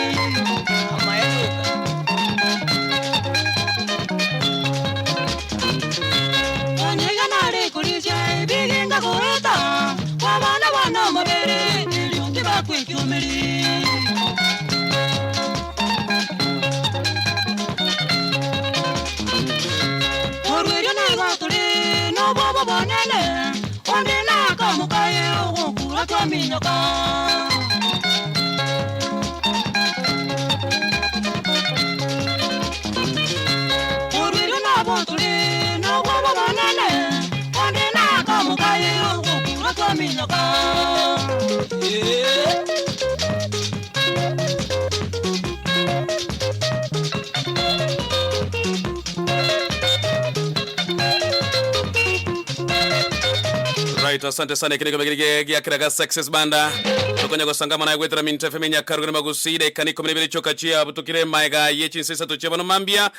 Oniga nari kulisia biginga kueta Wabana bana mabere Eliuti bakwi kiumeri Bonene, onde na kamukaye okura kwa minyoka. Orwiro na botule no baba bonene, onde na kamukaye okura kwa minyoka. Right, asante sana kile kile kia kiraga success banda. tokonya gosangama na gwetera Minto FM Nyakaruga maguside kaniko mebere choka chia butukire maiga yechinsisa tuchebano mambia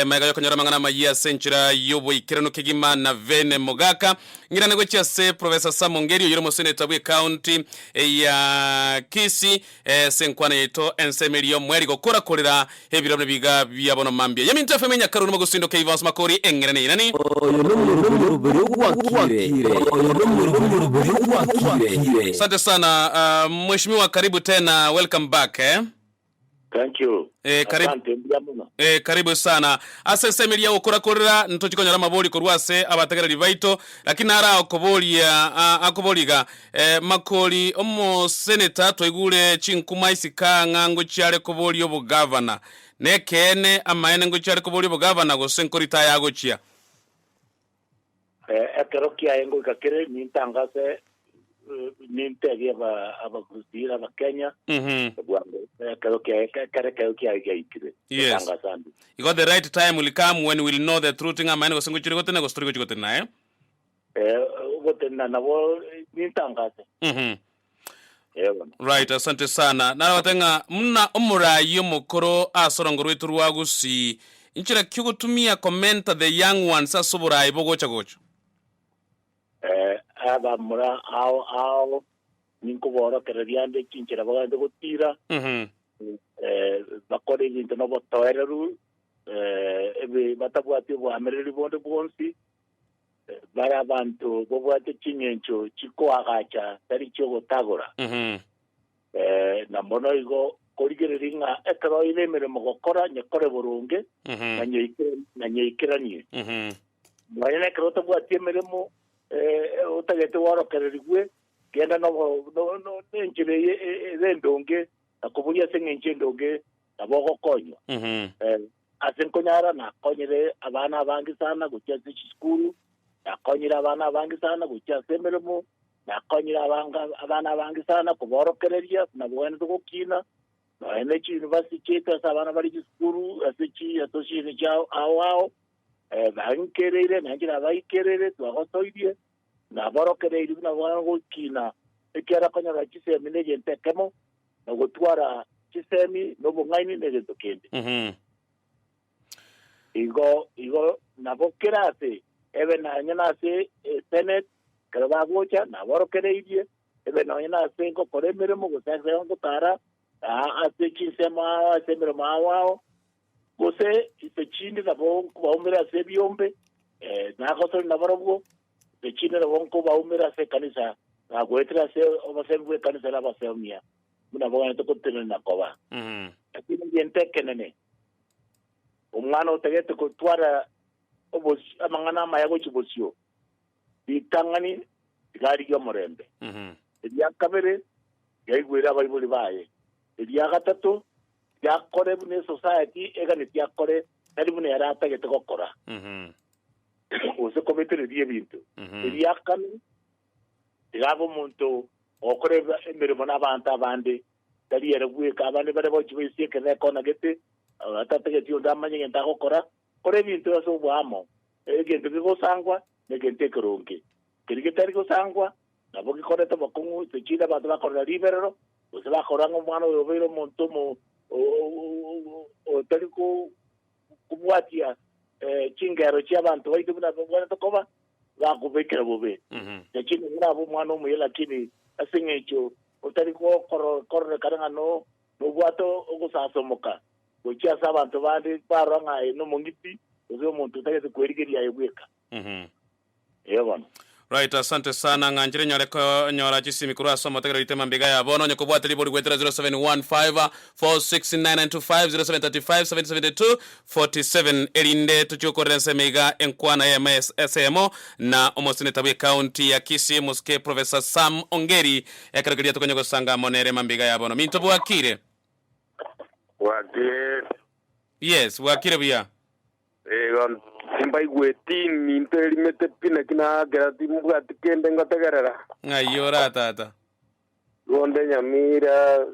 maiga yokonyora mangana mayia senchira yobo ikirano kigima na vene mogaka ngira negwe chia se Professor Sam Ongeri yoro mosene tabwe county ya Kisii senkwana yeto ensemerio mweri gokora kolera hebirabne biga byabano mambia ya Minto FM Nyakaruga magusindo Kevans Makori Eng'era ni nani Asante sana mheshimiwa, karibu tena, welcome back Thank you. Karibu sana. Asensemeria ukurakorera ntochikonyara maboli korwase abategera rivaito lakini ara akoboliga makoli omo senator toigule chinkuma isika ngango cyare koboli obo governor nekene amaene ngo cyare koboli obo governor go senkorita yago cia ekerokia yengo ikakere nintangase nintege abakuzira abakenya yes, you got the right time will come when we'll know the truth nga maana gosengo chiri gote na gostori gote na gote na nabo nintangase right, asante sana na watenga muna omurayo mukoro asorongo rwetu rwagusi inchira kyugutumia comment the young ones asobora ibogocha gocho aba mura ao ninko bora kerediande kinchira bagande gutira bakore into no botoereru ebe batabwati bo amereri bonde bonsi bara bantu bobwate kinyencho chiko agacha tari cyo gotagora na mono igo korigereringa ekero ile meremo gokora nyekore burunge na nyeikiranie mwana kero tabwati meremo utagete worokererigwe kenda no nenjire endonge akubuya sengenje ndonge naboko konyo asenkonyara na konyere abana bangi sana gucya z'ikikuru na konyera abana bangi sana gucya semeremo na konyera abana bangi sana kuborokereria na bwene tukokina na energy university abana bari gikuru asichi association chao awao bankerere nangira bayikerere twagotoirie na borokerere na bwango kina ekera kanyara kisemi negente kemo na gutwara kisemi no bungaini negento kende igo na bokerate ebe na nyana se senate kaba gocha na borokerere ebe na nyana se ko koremere mo gusasa ngo tara ase kisema semero mawao Kose isechini na bonko baumira se biombe na koso na barobwo sechini na bonko baumira se kanisa na goetra se obasemwe kanisa la basemia muna bwana to kotene na koba lakini yente kenene umwana utegete kutwara obos amangana mayago chibosio bitangani gari yo morembe ya kabere yaigwira bayibuli baye ya gatatu yakore bune society egane yakore ari bune yarata gete gokora ose kometere die bintu yakane yabo muntu okore emirimo n'abantu abandi dari yaragwe kabane bare bo kibise kene kona gete atatege tio ndamanye ngenda gokora kore bintu aso bwamo egente bigosangwa negente keronke kirigitari gosangwa nabo gikore to bakungu sekida bantu bakora liberero ose bakora ngomwana oyobero muntu mo o tariko kubwatia chingero cy'abantu baite buna bwana tokoba bakubekera bobe yakini ngabo mwana umwe lakini asingecho utariko korre karangano nobwato ogusasomoka gocha sabantu bandi baranga no mungiti uzo muntu tageze kwerigeria yebweka yebona. Right, asante sana nganjire nyora chisimi kurasa mategera itema mbiga ya bono nyakobwate libori gwetera 0715 46995 0735 772 47 elinde tuchukorense mega enkwana ya MSSMO na omosine tabwe county ya Kisii muske Professor Sam Ongeri yakaragalia tukonyo sanga monere mambiga ya bono minto bwakire yes wakire bia simbai gweti minteri mete pina kina gerati mbwati kende ngotegerera ngayora tata gonde nyamira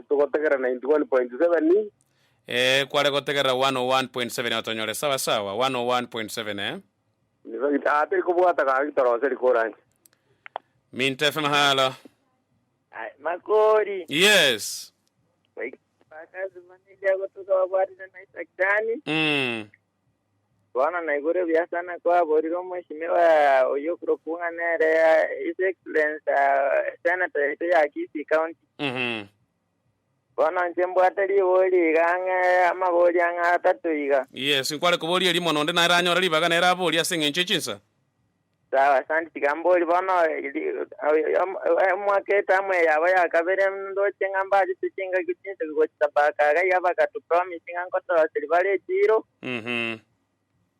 tugotegera 91.7 kwale gotegera 101.7 otonyore sawa 101.7 ate ko bwata ka gitoro seri koranje Minto FM hala Makori. Yes. Wakazi manija kutoka wabari na naisakitani. Bwana naigure vya sana kwa boriro mheshimiwa Oyokro kunga nere His Excellency Senator ya Kisii County. Bwana njembo atali woli gange ama woli anga tatuiga. Yes, nkwale kuboli elimo nonde na ranyo rali baga nera boli asinge nchinsa. Sawa, asante kamboli bwana mwaketa mwe yaba yakabere ndo chengamba chinga kitinze kutabaka ga yaba katu promising ankoto silvale tiro.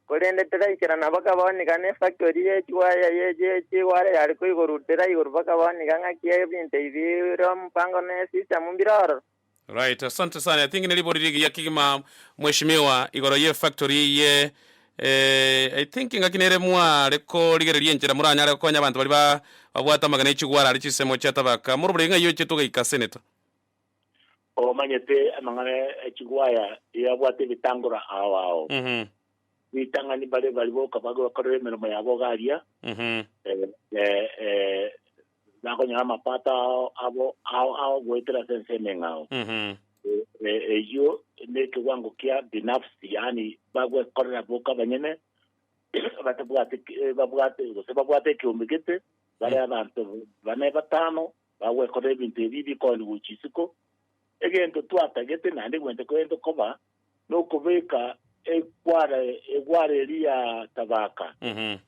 Kolende teraikira nabaka bawani kane factory yechiwaya yechiwara yari kuigurutira igurubaka bawani kanga kiye binte ibiro mpango ne system mbiraro. Right, asante sana. I think nilibodi ya kigima mheshimiwa igoro ye factory ye I think ngakinere mwa reko ligererie njera muranya reko nya abantu bali babwata magana y'ikigwara ari kisemo cyatabaka muri burenga yo cyetuga ikaseneta. Manyete amangane ekigwaya yabwate bitangura awo. Bitangani bale boka bago bakorere mirimo yabo garia. Nako nyama pata abo gwetera sense ngao. Yo neke wangu kia binafsi yani bagwe korera boka banyene babwate kiumigete bale abantu bane batano bagwe korera bintu bibi ko luchisiko egento twatagete nande gwente kwento koba no kubeka egware lia tabaka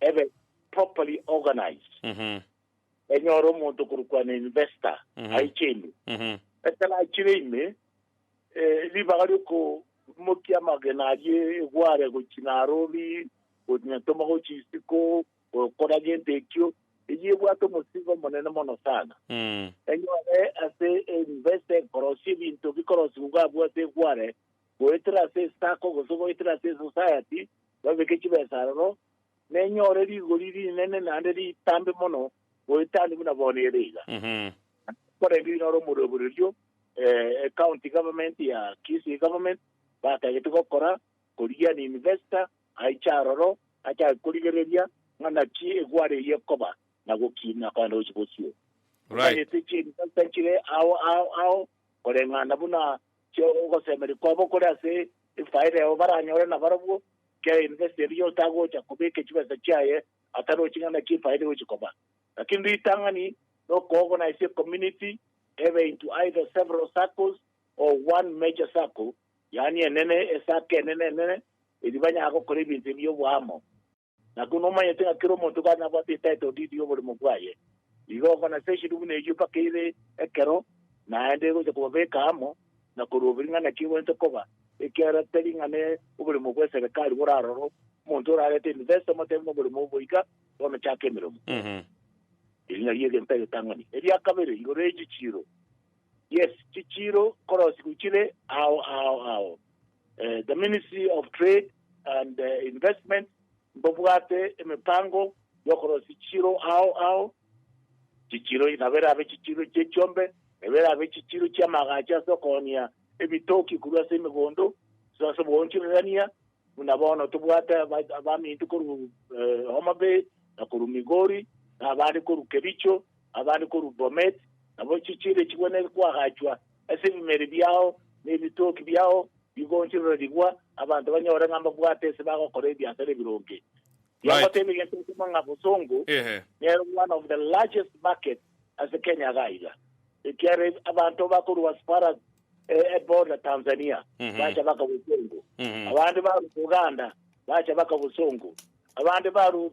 ebe properly organized enyoro muntu kurukwana investor aicheni etala chirime libagari ko mukia magenaje egware go chinarobi go nyatoma go chisiko go koragente kyo yebwato musigo monene mono sana enyore ase investor korosibi into bikorosi ugabwate gware goetra se stako go so goetra se society babeke chibesaro nenyore ligoriri nene nanderi tambe mono goetani buna bonerega kore binoro muroburio county government ya Kisii government bata yetuko kora koria ni investor aicharoro acha kurigereria ngana chi egware yekoba na gukina kwanda uchibosio right etichi ntachire ao kore ngana buna cyo gosemeri kwabo kora se ifaire obaranyore na barabu ke investor yo tago cha kubeke chibasa chaye ataro chingana ki faire uchikoba lakini itangani no organize a community ever into either several circles or one major circle yani enene esake enene ilibanya ako kore bintu byo bwamo na kuno manyete akiro muntu kana bati title didi yo buli mugwaye igo organization ubune yupa kire ekero na ende go kubeka amo na kurubinga na kiwe ntokoba ekera telingane ubuli mugwe serikali buraroro muntu rarete investor motemo buli mubuika ono chake miromo ilinga yege mpege tangani elia kabere igoreji chiro yes chichiro korosi kuchile ao the Ministry of Trade and Investment mbobwate emepango yokorosi chiro ao chichiro inabera abe chichiro chechombe ebera abe chichiro cha magacha sokonia ebitoki kulwa semegondo so bonchirania unabona tubwate abami tukuru Homa Bay na kuru Migori abandi kuru Kericho abandi kuru Bomet abo chichire chibone kwa hachwa ese bimeri byao n'ebitoki byao bigonchiro rigwa abantu banyora ngamba bwate se bako korebya sere bironge yakotemi yento manga busongo they're one of the largest market as the Kenya gaida ikere abantu bakuru as far as border Tanzania bacha baka busongo abandi baru Uganda bacha baka busongo abandi baru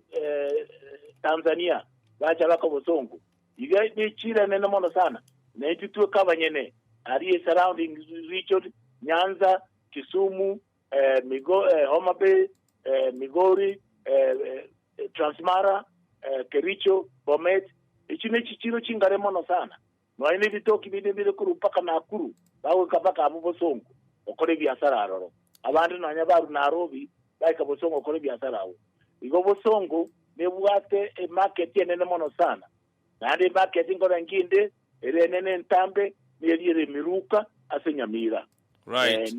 Tanzania bacha baka busongo iga ni chira nene mono sana na itu kabanyene ari surrounding region Nyanza Kisumu Homa Bay Migori Transmara Kericho Bomet ichine chichiro chingare mono sana no ine bitoki bide kurupaka na kuru bawe kabaka abubosongo okore biasara aroro abandi nanya baru Nairobi baika bosongo okore biasara awo igo bosongo nebwate market yenene mono sana nande market ngora nginde erenene ntambe neliere miruka asenyamira right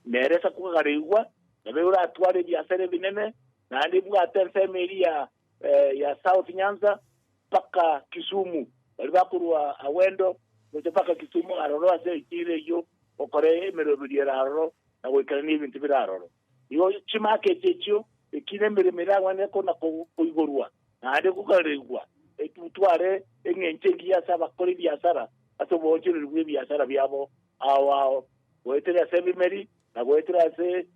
neresa kugarigwa nabeura atware biasara binene nande bwate family ya South Nyanza paka Kisumu bakurwa awendo mpaka Kisumu aroro ase ikire yo okore emerobiriera aroro na gwikara ni ibintu biraroro iyo chimake checho ikine miremera wane kona kuigorwa na ade kukaregwa etutware engenche ngiasa bakore biasara aso bochire rugwe biasara byabo awa goetera semimeri na goetera se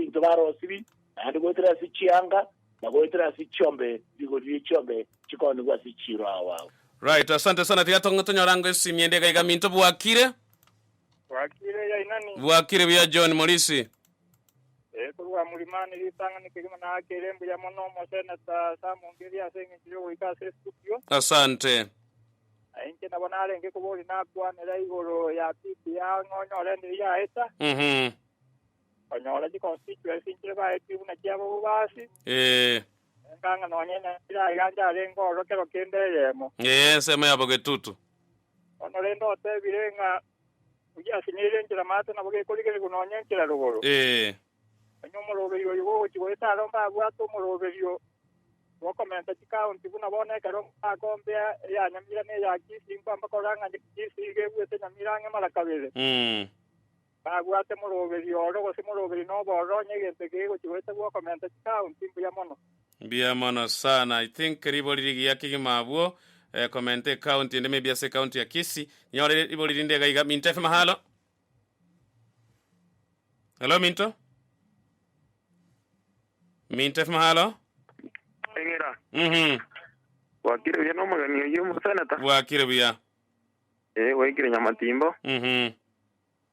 intobaro sibi ande goetera se chianga na goetera se chombe digori chombe chikoni kwa se chiro awa. Right, asante sana tia tongo tonyorango simiende ga minto bwakire ya inani bwakire bya John Morisi kurwa mulimani litanga nikigima na kerembo ya mono mosena sa Ongeri asengi kiro wikase studio. Asante Ainke na bonale ngeko boli na kwa nela igoro ya pipi ya ngonyole ndi ya eta onyola di constituency ncheba eti una kiabo basi nganga nonyena ila iganja lengo rokero kendeyemo sema yabo getutu onolendo tebirenga uja sinire njira mata na boge koligere kunonyenkira rugoro nyomoroberio yugo chiweta lomba bwato moroberio wokomenta chikaunti kuna bone karo akombe ya nyamira ne ya Kisii kwamba koranga Kisii gebwete nyamirange malakabele bagwate moroberio rogo simoroberio no boro nyegente kego chiweta wokomenta chikaunti bia mono sana. I think karibu ligi ya kigimabwo komente county ndeme bia se county ya Kisii nyore ibo linde ga minto fe mahalo. Hello minto fe mahalo Eng'era wakire bya no magani yo musanata wakire bia wakire nyamatimbo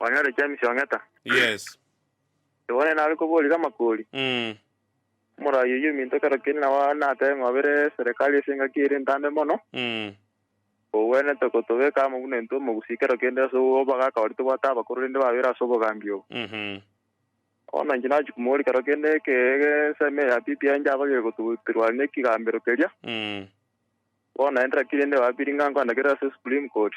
wanyare chami shongeta yes tone nawe ko boli kama koli mora yo minto karo kinna wana te ngobere serikali singa kire ndande mono owene to kotobe kama unento mugusikero kende so obaga ka orito bata bakurinde babira so bogambyo ona njina chukumori karo kende ke seme ya pipi anja bage kuturwane kigambero kelia ona entra kirende babiringa ngwana kera so supreme court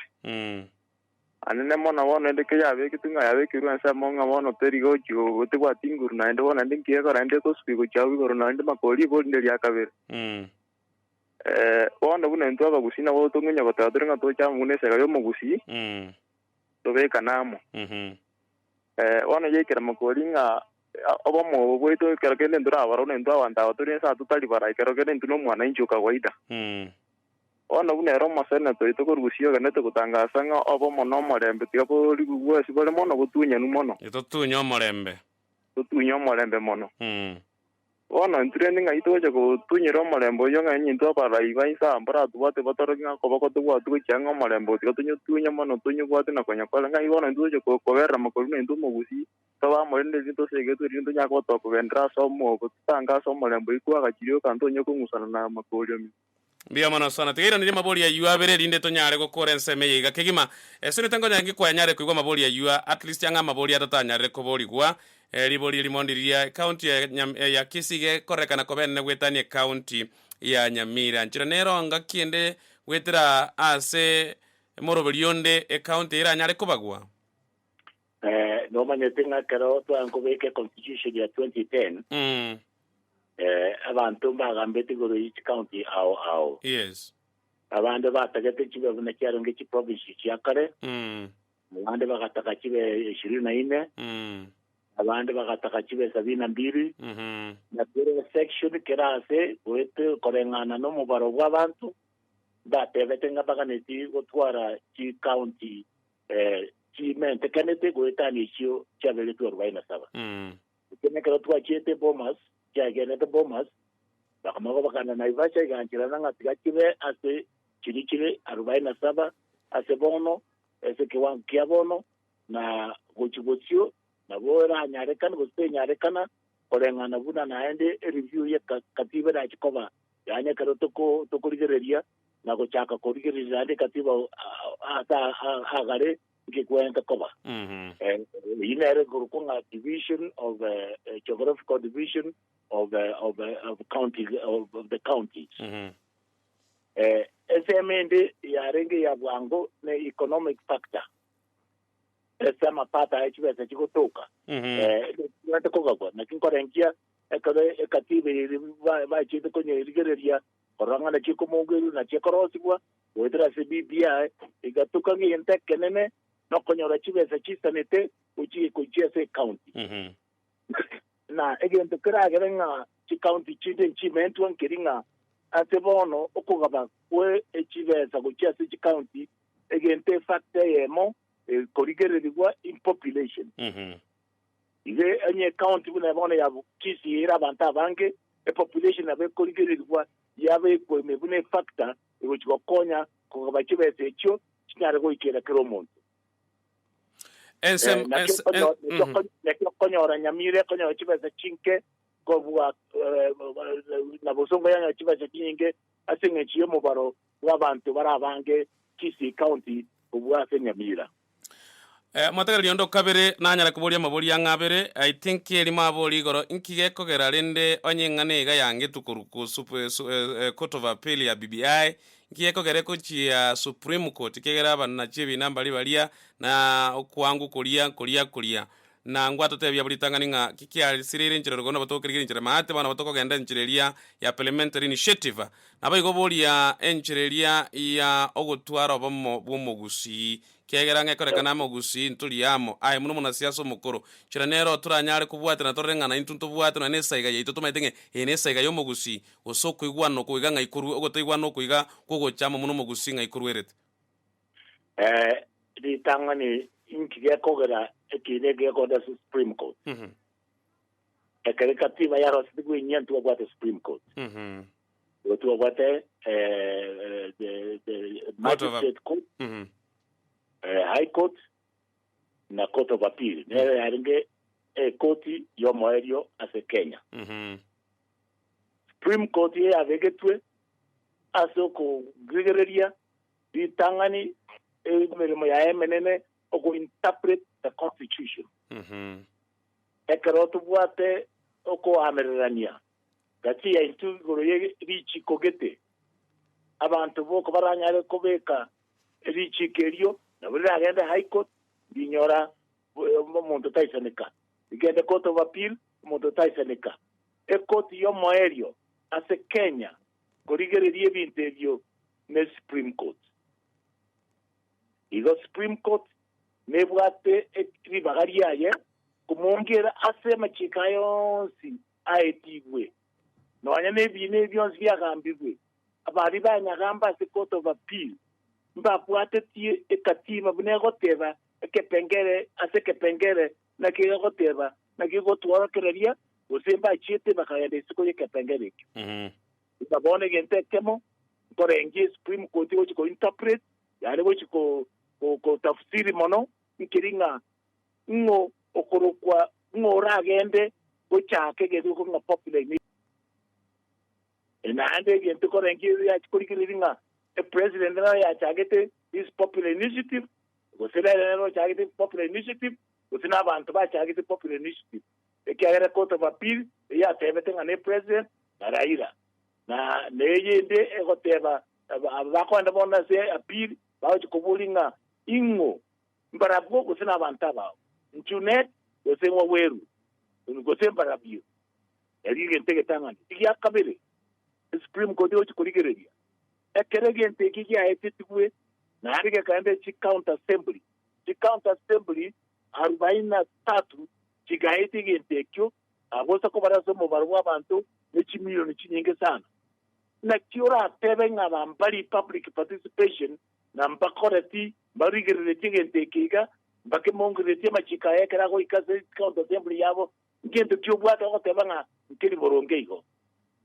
anene mona wona ndeke yabe kitunga yabe kiruansa monga wona terigo chu utigwa tinguru na ndo wona ndinkie ko rande ko spigo chawi ko na ndo makoli bo ndeli akabere wona bune ntwa bagusina bo tungunya ko taturinga to cha mune sega yo mugusi to be kanamo wona yekera makoli nga obo mo bweto kero kende ndura barone ndo wanda oturin sa tutali bara kero kende ntuno mwana injuka waida ona bune roma sena to kurugusio gane to kutangasa nga obo mono morembe tiapo ligugwa sibole mono gutunya nu mono ito tunyo morembe mono ona ntrending nga ito je ko tunyero morembe yo nga nyinto para iba isa ambara tuwate batoro nga ko bako tuwa tu changa morembe to tunyo tunya mono tunyo kwate na konya kola nga iwona ndo je ko vera makolune ndo mugusi to ba morende ndo sege to ndo nya ko to ko vendra so mo ko tanga so morembe ikwa ka chirio kanto nyo ko ngusana na makolio bia mono sana tigira ndi maboli ya yua bere rinde to nyare go korense meyiga kigima esune tango nyangi kwa nyare kuigwa maboli ya yua at least yanga maboli atata nyare ko boli gwa liboli limondiria county ya Kisii koreka na kobene gwetani county ya Nyamira nchira nero anga kiende gwetira ase morobelionde county ira nyare kobagwa no manyetinga karo to ankobeke constitution ya 2010 abantu bagambete go each county ao yes abande batagete chibe bune cyaro ngichi province cyakare abande bagataka chibe 24 abande bagataka chibe 72 na kure section kirase wete korengana no mubaro w'abantu batebete ngabaganeti gutwara chi county chimente kanete goetani chio chabele tu 47 kenekero twachete bomas jagene the bomas bakamago bakana naivacha ganchira nanga tigachibe ase chirichire 47 ase bono ese kiwankia bono na gochigochio na bora nyarekana goste nyarekana korengana buna naende review ya katiba na chikoba yanya karo toko rigereria na gochaka korigereria ande katiba ata agare kikwenda koba inere gurukunga division of geographical division of counties of the counties SMND ya renge ya bwango na economic factor esema pata HBS chikotoka ndio koga na kinkorengia ekatibe ba chite konye rigereria koranga na chikomongeru na chikorosibwa wetera se BBI igatuka ngente kenene no konyora chibesa chisanete uchi se county na egente kira gerenga chi county chiden chimentu ankiringa atebono okugaba kwe chibesa kuchia se county egente factor yemo korigererwa in population ile anye county buna bona ya Kisii ira banta bange population abe korigererwa yabe ko mebune factor which wakonya ko bachibese echo chinyare ko ikera kromonto ensem konya oranyamire konya chibese chinke ko bua na bosongo ya chibese chinke asinge chiyo mubaro wabantu barabange Kisii county bua senyamira matagal yondo kabere nanyara kubolia mabolia ngabere I think eri maboli goro inkige kogera rende onyengane ga yange tukuruku court of appeal ya BBI nkiye kogere ko chia Supreme Court kegera bana chibi nambali balia na kwangu kulia na ngwato tebya bulitangani nga kikia sirire nchiro gona batokirira nchire maate bana batoko genda nchirelia ya parliamentary initiative nabayi gobolia enchirelia ya ogotwara bomogusi kegera ngekorekana mogusi ntuliyamo ai muno muna siaso mukuru chiranero turanyare kubwate na torengana intuntu bwate na nesaiga yito tumaitenge enesaiga yo mogusi osoko igwano kuiga ngaikuru ogotaigwano kuiga kugochama muno mogusi ngaikuru erete litangani inkige kogera ekirege koda Supreme Court ekerekativa ya rosigu nyantu wa Supreme Court watu wa the magistrate court high court na court of appeal nere haringe koti yo moerio ase Kenya Supreme Court ya vegetwe asoko grigereria litangani mirimo ya emenene ogo interpret the constitution ekerotu bwate oko amererania gati ya intu goroye richi kogete abantu boko baranyare kobeka richi kerio na buri agende high court binyora muntu taisanika igende court of appeal muntu taisanika court yo moerio ase Kenya korigererie bintebyo ne Supreme Court igo Supreme Court nebwate ribagari yaye kumongera ase machika yonsi aetigwe no anya nebine byonsi byagambirwe abari banyagamba se court of appeal mbapwate tie ekatima bunegoteba ekepengere ase kepengere na kigoteba na kigotwara kereria usemba chite bakayade siko yekepengere babone gente kemo korengi Supreme Court wo interpret yale wo ko tafsiri mono nkiringa ngo okorokwa ngora agende gochake gedu ko populate ena ande gente korengi ya chikorikiringa the president ya chagete this popular initiative gosela no chagete popular initiative gosina abantu ba chagete popular initiative ekiagera court of appeal ya tebetenga ne president na Raila na neyende egoteba abakwanda bona se appeal ba chikobulinga ingo mbarabwo gosina abantu ba nchunet gosemwa weru gosemba rabio yari gente ketangani ya kabere Supreme Court yo chikorigereria ekeregente kikia etikwe na harige kaende chi count assembly 43 chigaiti gentekyo abosa ko baraso mu barwa abantu nechi milioni chinyinge sana na kiora tebenga bambali public participation na mbakoreti barigerere chigentekiga mbake mongere machika yekera go ikaze count assembly yabo ngento kyobwata ko tebanga nkiri borongeigo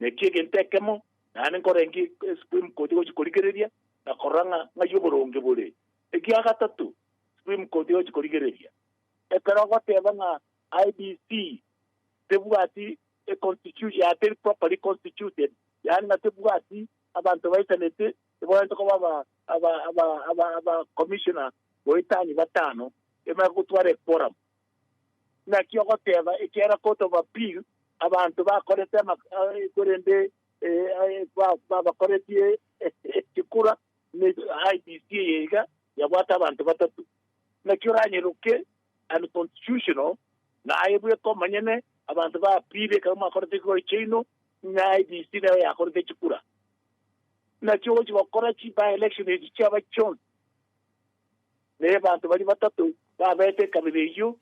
nekigentekemo na nkorengi Supreme Court yo chikorigereria na koranga ngayoboronge bole ekia gatatu Supreme Court yo chikorigereria ekara gotebanga IBC tebuati a constitution ya properly constituted yani na tebuati abantu baitanete tebonto ko aba commissioner boitani batano ema gutware forum na kiyo goteba ekera court of appeal abantu bakorete kurende bakoretie kikura ne IBC yega yabwata abantu batatu na kiranyiruke unconstitutional na ayebwe ko manyene abantu ba pire kama korete ko chino na IBC na ya korete kikura na chiwo chibakora chiba election echichaba chon ne bantu bali batatu babete kabiri yu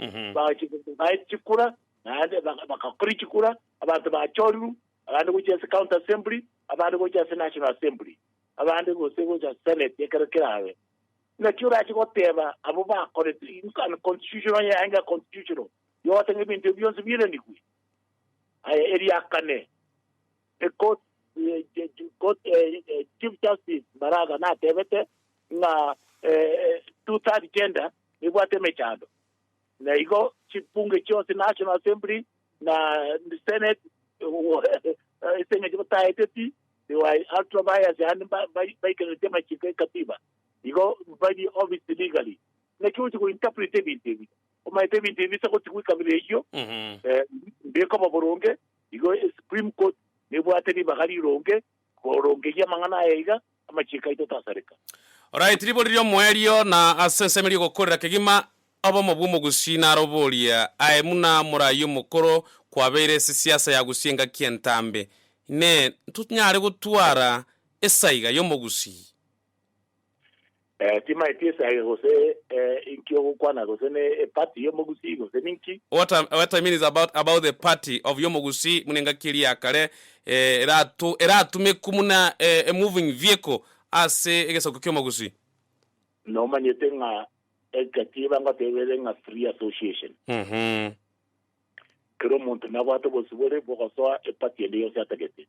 chikura na bakakuri chikura abantu bachoru abantu kuchese county assembly abantu kuchese national assembly abantu kuchese senate yekerekerawe na chura chikoteba abo bakore in constitutional ya anga constitutional yo tenge bintu byonse bireni ku area kane court chief justice Baraga na tebete na two-third gender ni bwate mechado na igo chipunge chose national assembly na senate senate bataiteti wa ultra bias and by tema chike katiba igo body obviously legally na kitu ku interpret bintu o mai te bintu bisa ko tiku kabile hiyo be ko boronge igo supreme court ni bwate ni bakari ronge ko ronge ya mangana aiga amachika ito tasarika. Alright, riborio mwerio na asensemeri gokorera kigima abo mubumo gusina roboria aemuna murayo mukoro kwabeire siasa ya gusinga kientambe ne tutnyare gutwara esaiga yo mugusi tima etisa gose inkyo kwana gose ne party yo mugusi gose ninki what I mean is about the party of yo mugusi munenga kiria kare eratu mekumuna a moving vehicle ase egesa kukyo mugusi no manyete nga ekatiba ngatebele nga free association kero muntu na watu bosubore bokosoa party yo satagete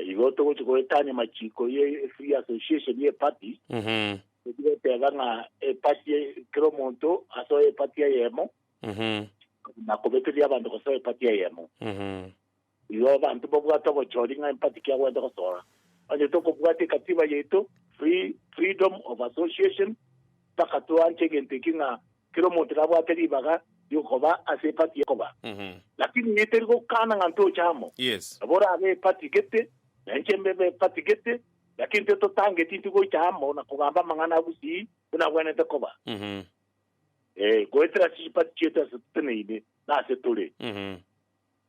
igoto go etanya machiko ye free association ye party ndiye tega nga party kero muntu aso party yemo na kobeteria abantu ko so party yemo iyo abantu bobwato bochori nga party kya wenda ko sora anje to kubwate katiba yeto freedom of association takatu anche gente kinga kero muntu rabwate libaga yokoba ase party yokoba lakini nitergo kana nganto chamo yes abora ave party gete nanchembe party gete lakini to tange titugo chamo na kugamba mangana busi kuna bwana takoba goetra si party cheta sutene na setore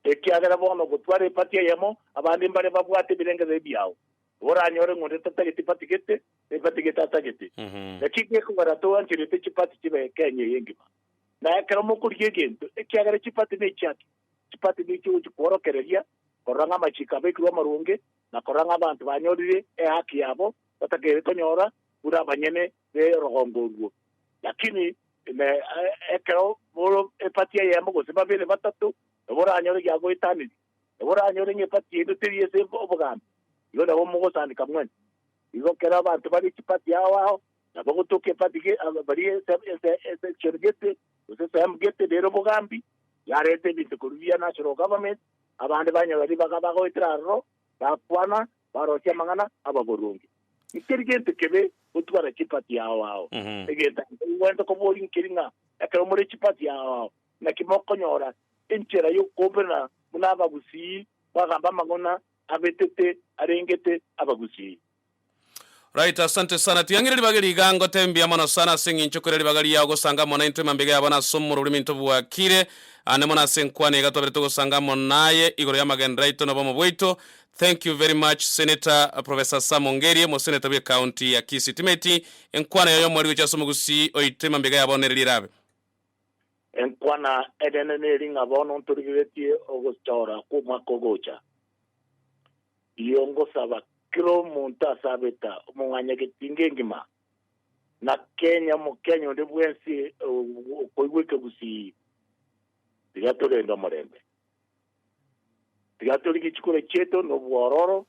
ekiagara bono gutware party yemo abandi mbare babwate birenge zebiao ora nyore ngonde tatagete party gete atagete lakini ko barato anchire te party chibe kenye yengima na karamu kurigegento ekiagara chipati ne chaki chipati ne cyo chikorokereria koranga machika bekirwa marunge na koranga abantu banyorire haki yabo batakere konyora ura banyene be rogongorwo lakini ne ekero bolo epati ya mbo seba bele batatu bora anyore yago itani bora anyore nge pati edo teriye se obogam yo na bomo gosandika mwen igo kera abantu bari chipati yawo na bogotoke pati ke bari se chergete usese amgete dero bogambi yarete bitukurvia national government abandi banya bari bagabago itraro bakwana baroche mangana abagorungi ikerigente kebe utwara chipati yawo egenda wenda ko boli kiringa akaro muri chipati yawo na kimoko nyora enchera yo kobena munaba gusi bagamba magona abetete arengete abagusi. Right, asante sana. Tiangire libageli gango tembia mona sana singi nchokore libageli yago sanga mona into mambege yabana somo rulimi ntobu wakire ane mona senkwane gatobere togo sanga monaye igoro yamagen raito na bomo bwito. Thank you very much Senator Professor Sam Ongeri mo Senator be county ya Kisii timeti enkwana yoyo mwari cha somo gusi oite mambege yabone lirabe enkwana edene ringa bono ntorigireti ogostora ku makogocha iyongo saba kilo monta sabeta munganya ketingengima na Kenya mu Kenya ndi bwensi koigweke gusi tigatore ndo morembe tigatore kichikore cheto no bwororo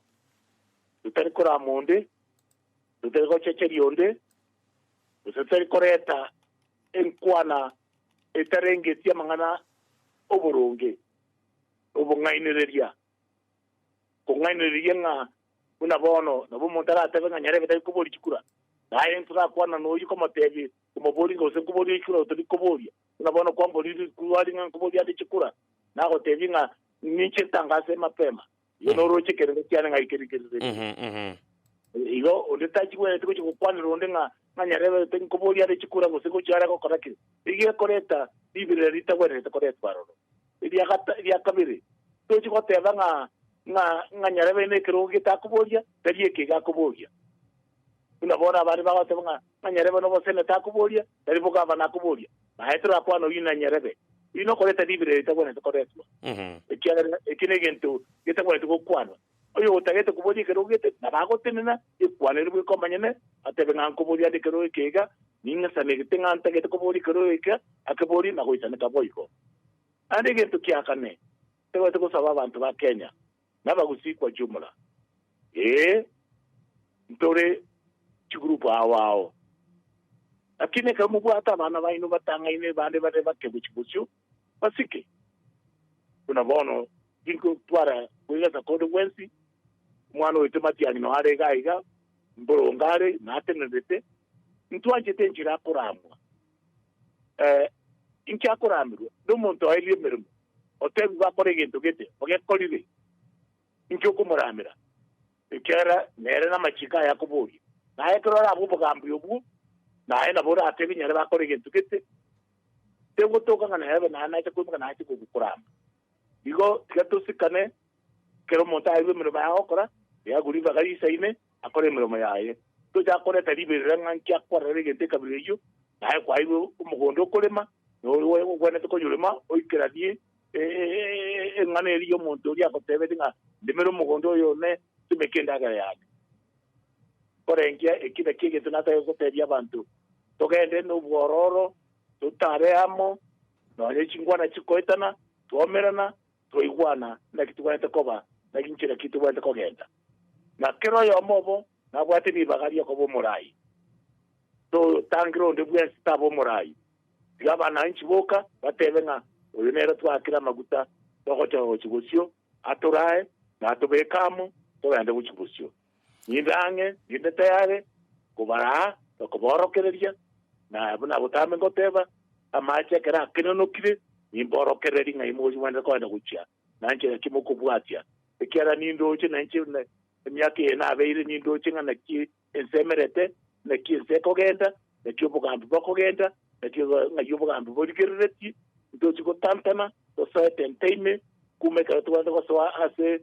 tutari kora monde tutari ko checheri onde tutari koreta enkwana etarenge tia mangana oboronge obongainereria kongainereria nga una bono na bo montara tebe nyare beta kubori chikura na entra kwana no yuko matebi kumobori ngo se kubori chikura to kubori una bono kwa mbori kuwali nga kubori ade chikura na go tebi nga niche tangase mapema yo no roche kere tiana nga ikirikirire igo ondeta chikwe tiko chikwana ronde nga nyare beta kubori ade chikura ngo se ko chara ko koraki ige koreta bibire rita kwere to koreta baroro idia kata idia kabiri to chiko teba nga nga nyarebe ne kero kita kuboria tari ke ga kuboria unabona bari bagate nga nyarebe no bosene ta kuboria tari boga bana kuboria na hetro akwano yina nyarebe ino koleta libre ta bone to resto ekine gento geta bone to kwano oyo utagete kuboria kero gete na bago tenena ikwane ri ko manyene atebe nga kuboria de kero kega ninga sane gete nga anta gete kuboria kero eka akabori na goitane ka boiko ande gento kiakane tewe to kusaba abantu ba Kenya nabagusi kwa jumla ntore chigrupu awao lakini kama hata bana baino batanga ine bande bade bakebuchibushu basike kuna bono dinko twara kuiga consequence mwana wetu matiani no are gaiga mborongare na tenedete ntwanje tenjira kuramwa incha kuramiro do monto aili mermo otebi bakore gento gete oge kolire incho kumuramira ikera nere na machika ya kuburi naye kirora abubu gambi obu naye nabora atebi nyare bakore gento gete tego toka ngana hebe na naite kubuka naite kubukurama bigo tigato sikane kero monta aili mermo ya okora ya guri bagari saine akore mermo yaye to ja kore taribe rangan kya kore gete kabirejo naye kwa ibo umugondo kolema no wewe gwane to kujulema oikeradie ngane eriyo muntu uri akotebe dinga ndimero mugondo yone tumekenda ga yake korengia ekida kige tunata yo kotebya abantu togende no bwororo tutareamo no ye chingwana chikoitana tuomerana tuigwana na kitugwana koba na kinchira kitugwana kogenda na kero yo mobo na bwate ni bagaria ko bomurai to tangiro ndebwe stabo murai gaba na nchiboka batebe nga uyu nero twakira maguta tokocho chibusyo atorae na atobekamo togende buchibusyo nindange ninde tayare kubara tokoborokereria na buna butame ngoteba amache kera kinonokire nimborokereria ngai mozi wanda kwenda kuchia nanje kimukubwatia ekera nindoche nanje emyake na abeire nindoche ngana ki ensemerete na ki nsekogenda na kyubugambi bakogenda na kyo ngayubugambi bolikereti ndochi kotantana to entertainment kumeka tuwanda kwa sawa ase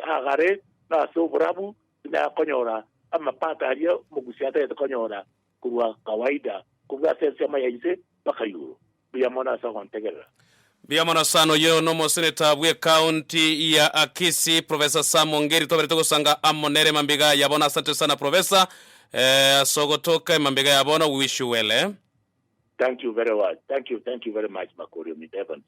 agare na so brabu na konyora ama pata aliyo mugusiata ya konyora kwa kawaida kwa sense ya yaise paka euro biyamona sa kontegera biyamona sano yo no moseneta bwe county ya Kisii Professor Sam Ongeri to beretoko sanga amonere mambiga yabona. Asante sana Professor sogotoka mambiga yabona. We wish you well. Thank you very much. Thank you very much Makuri Evans.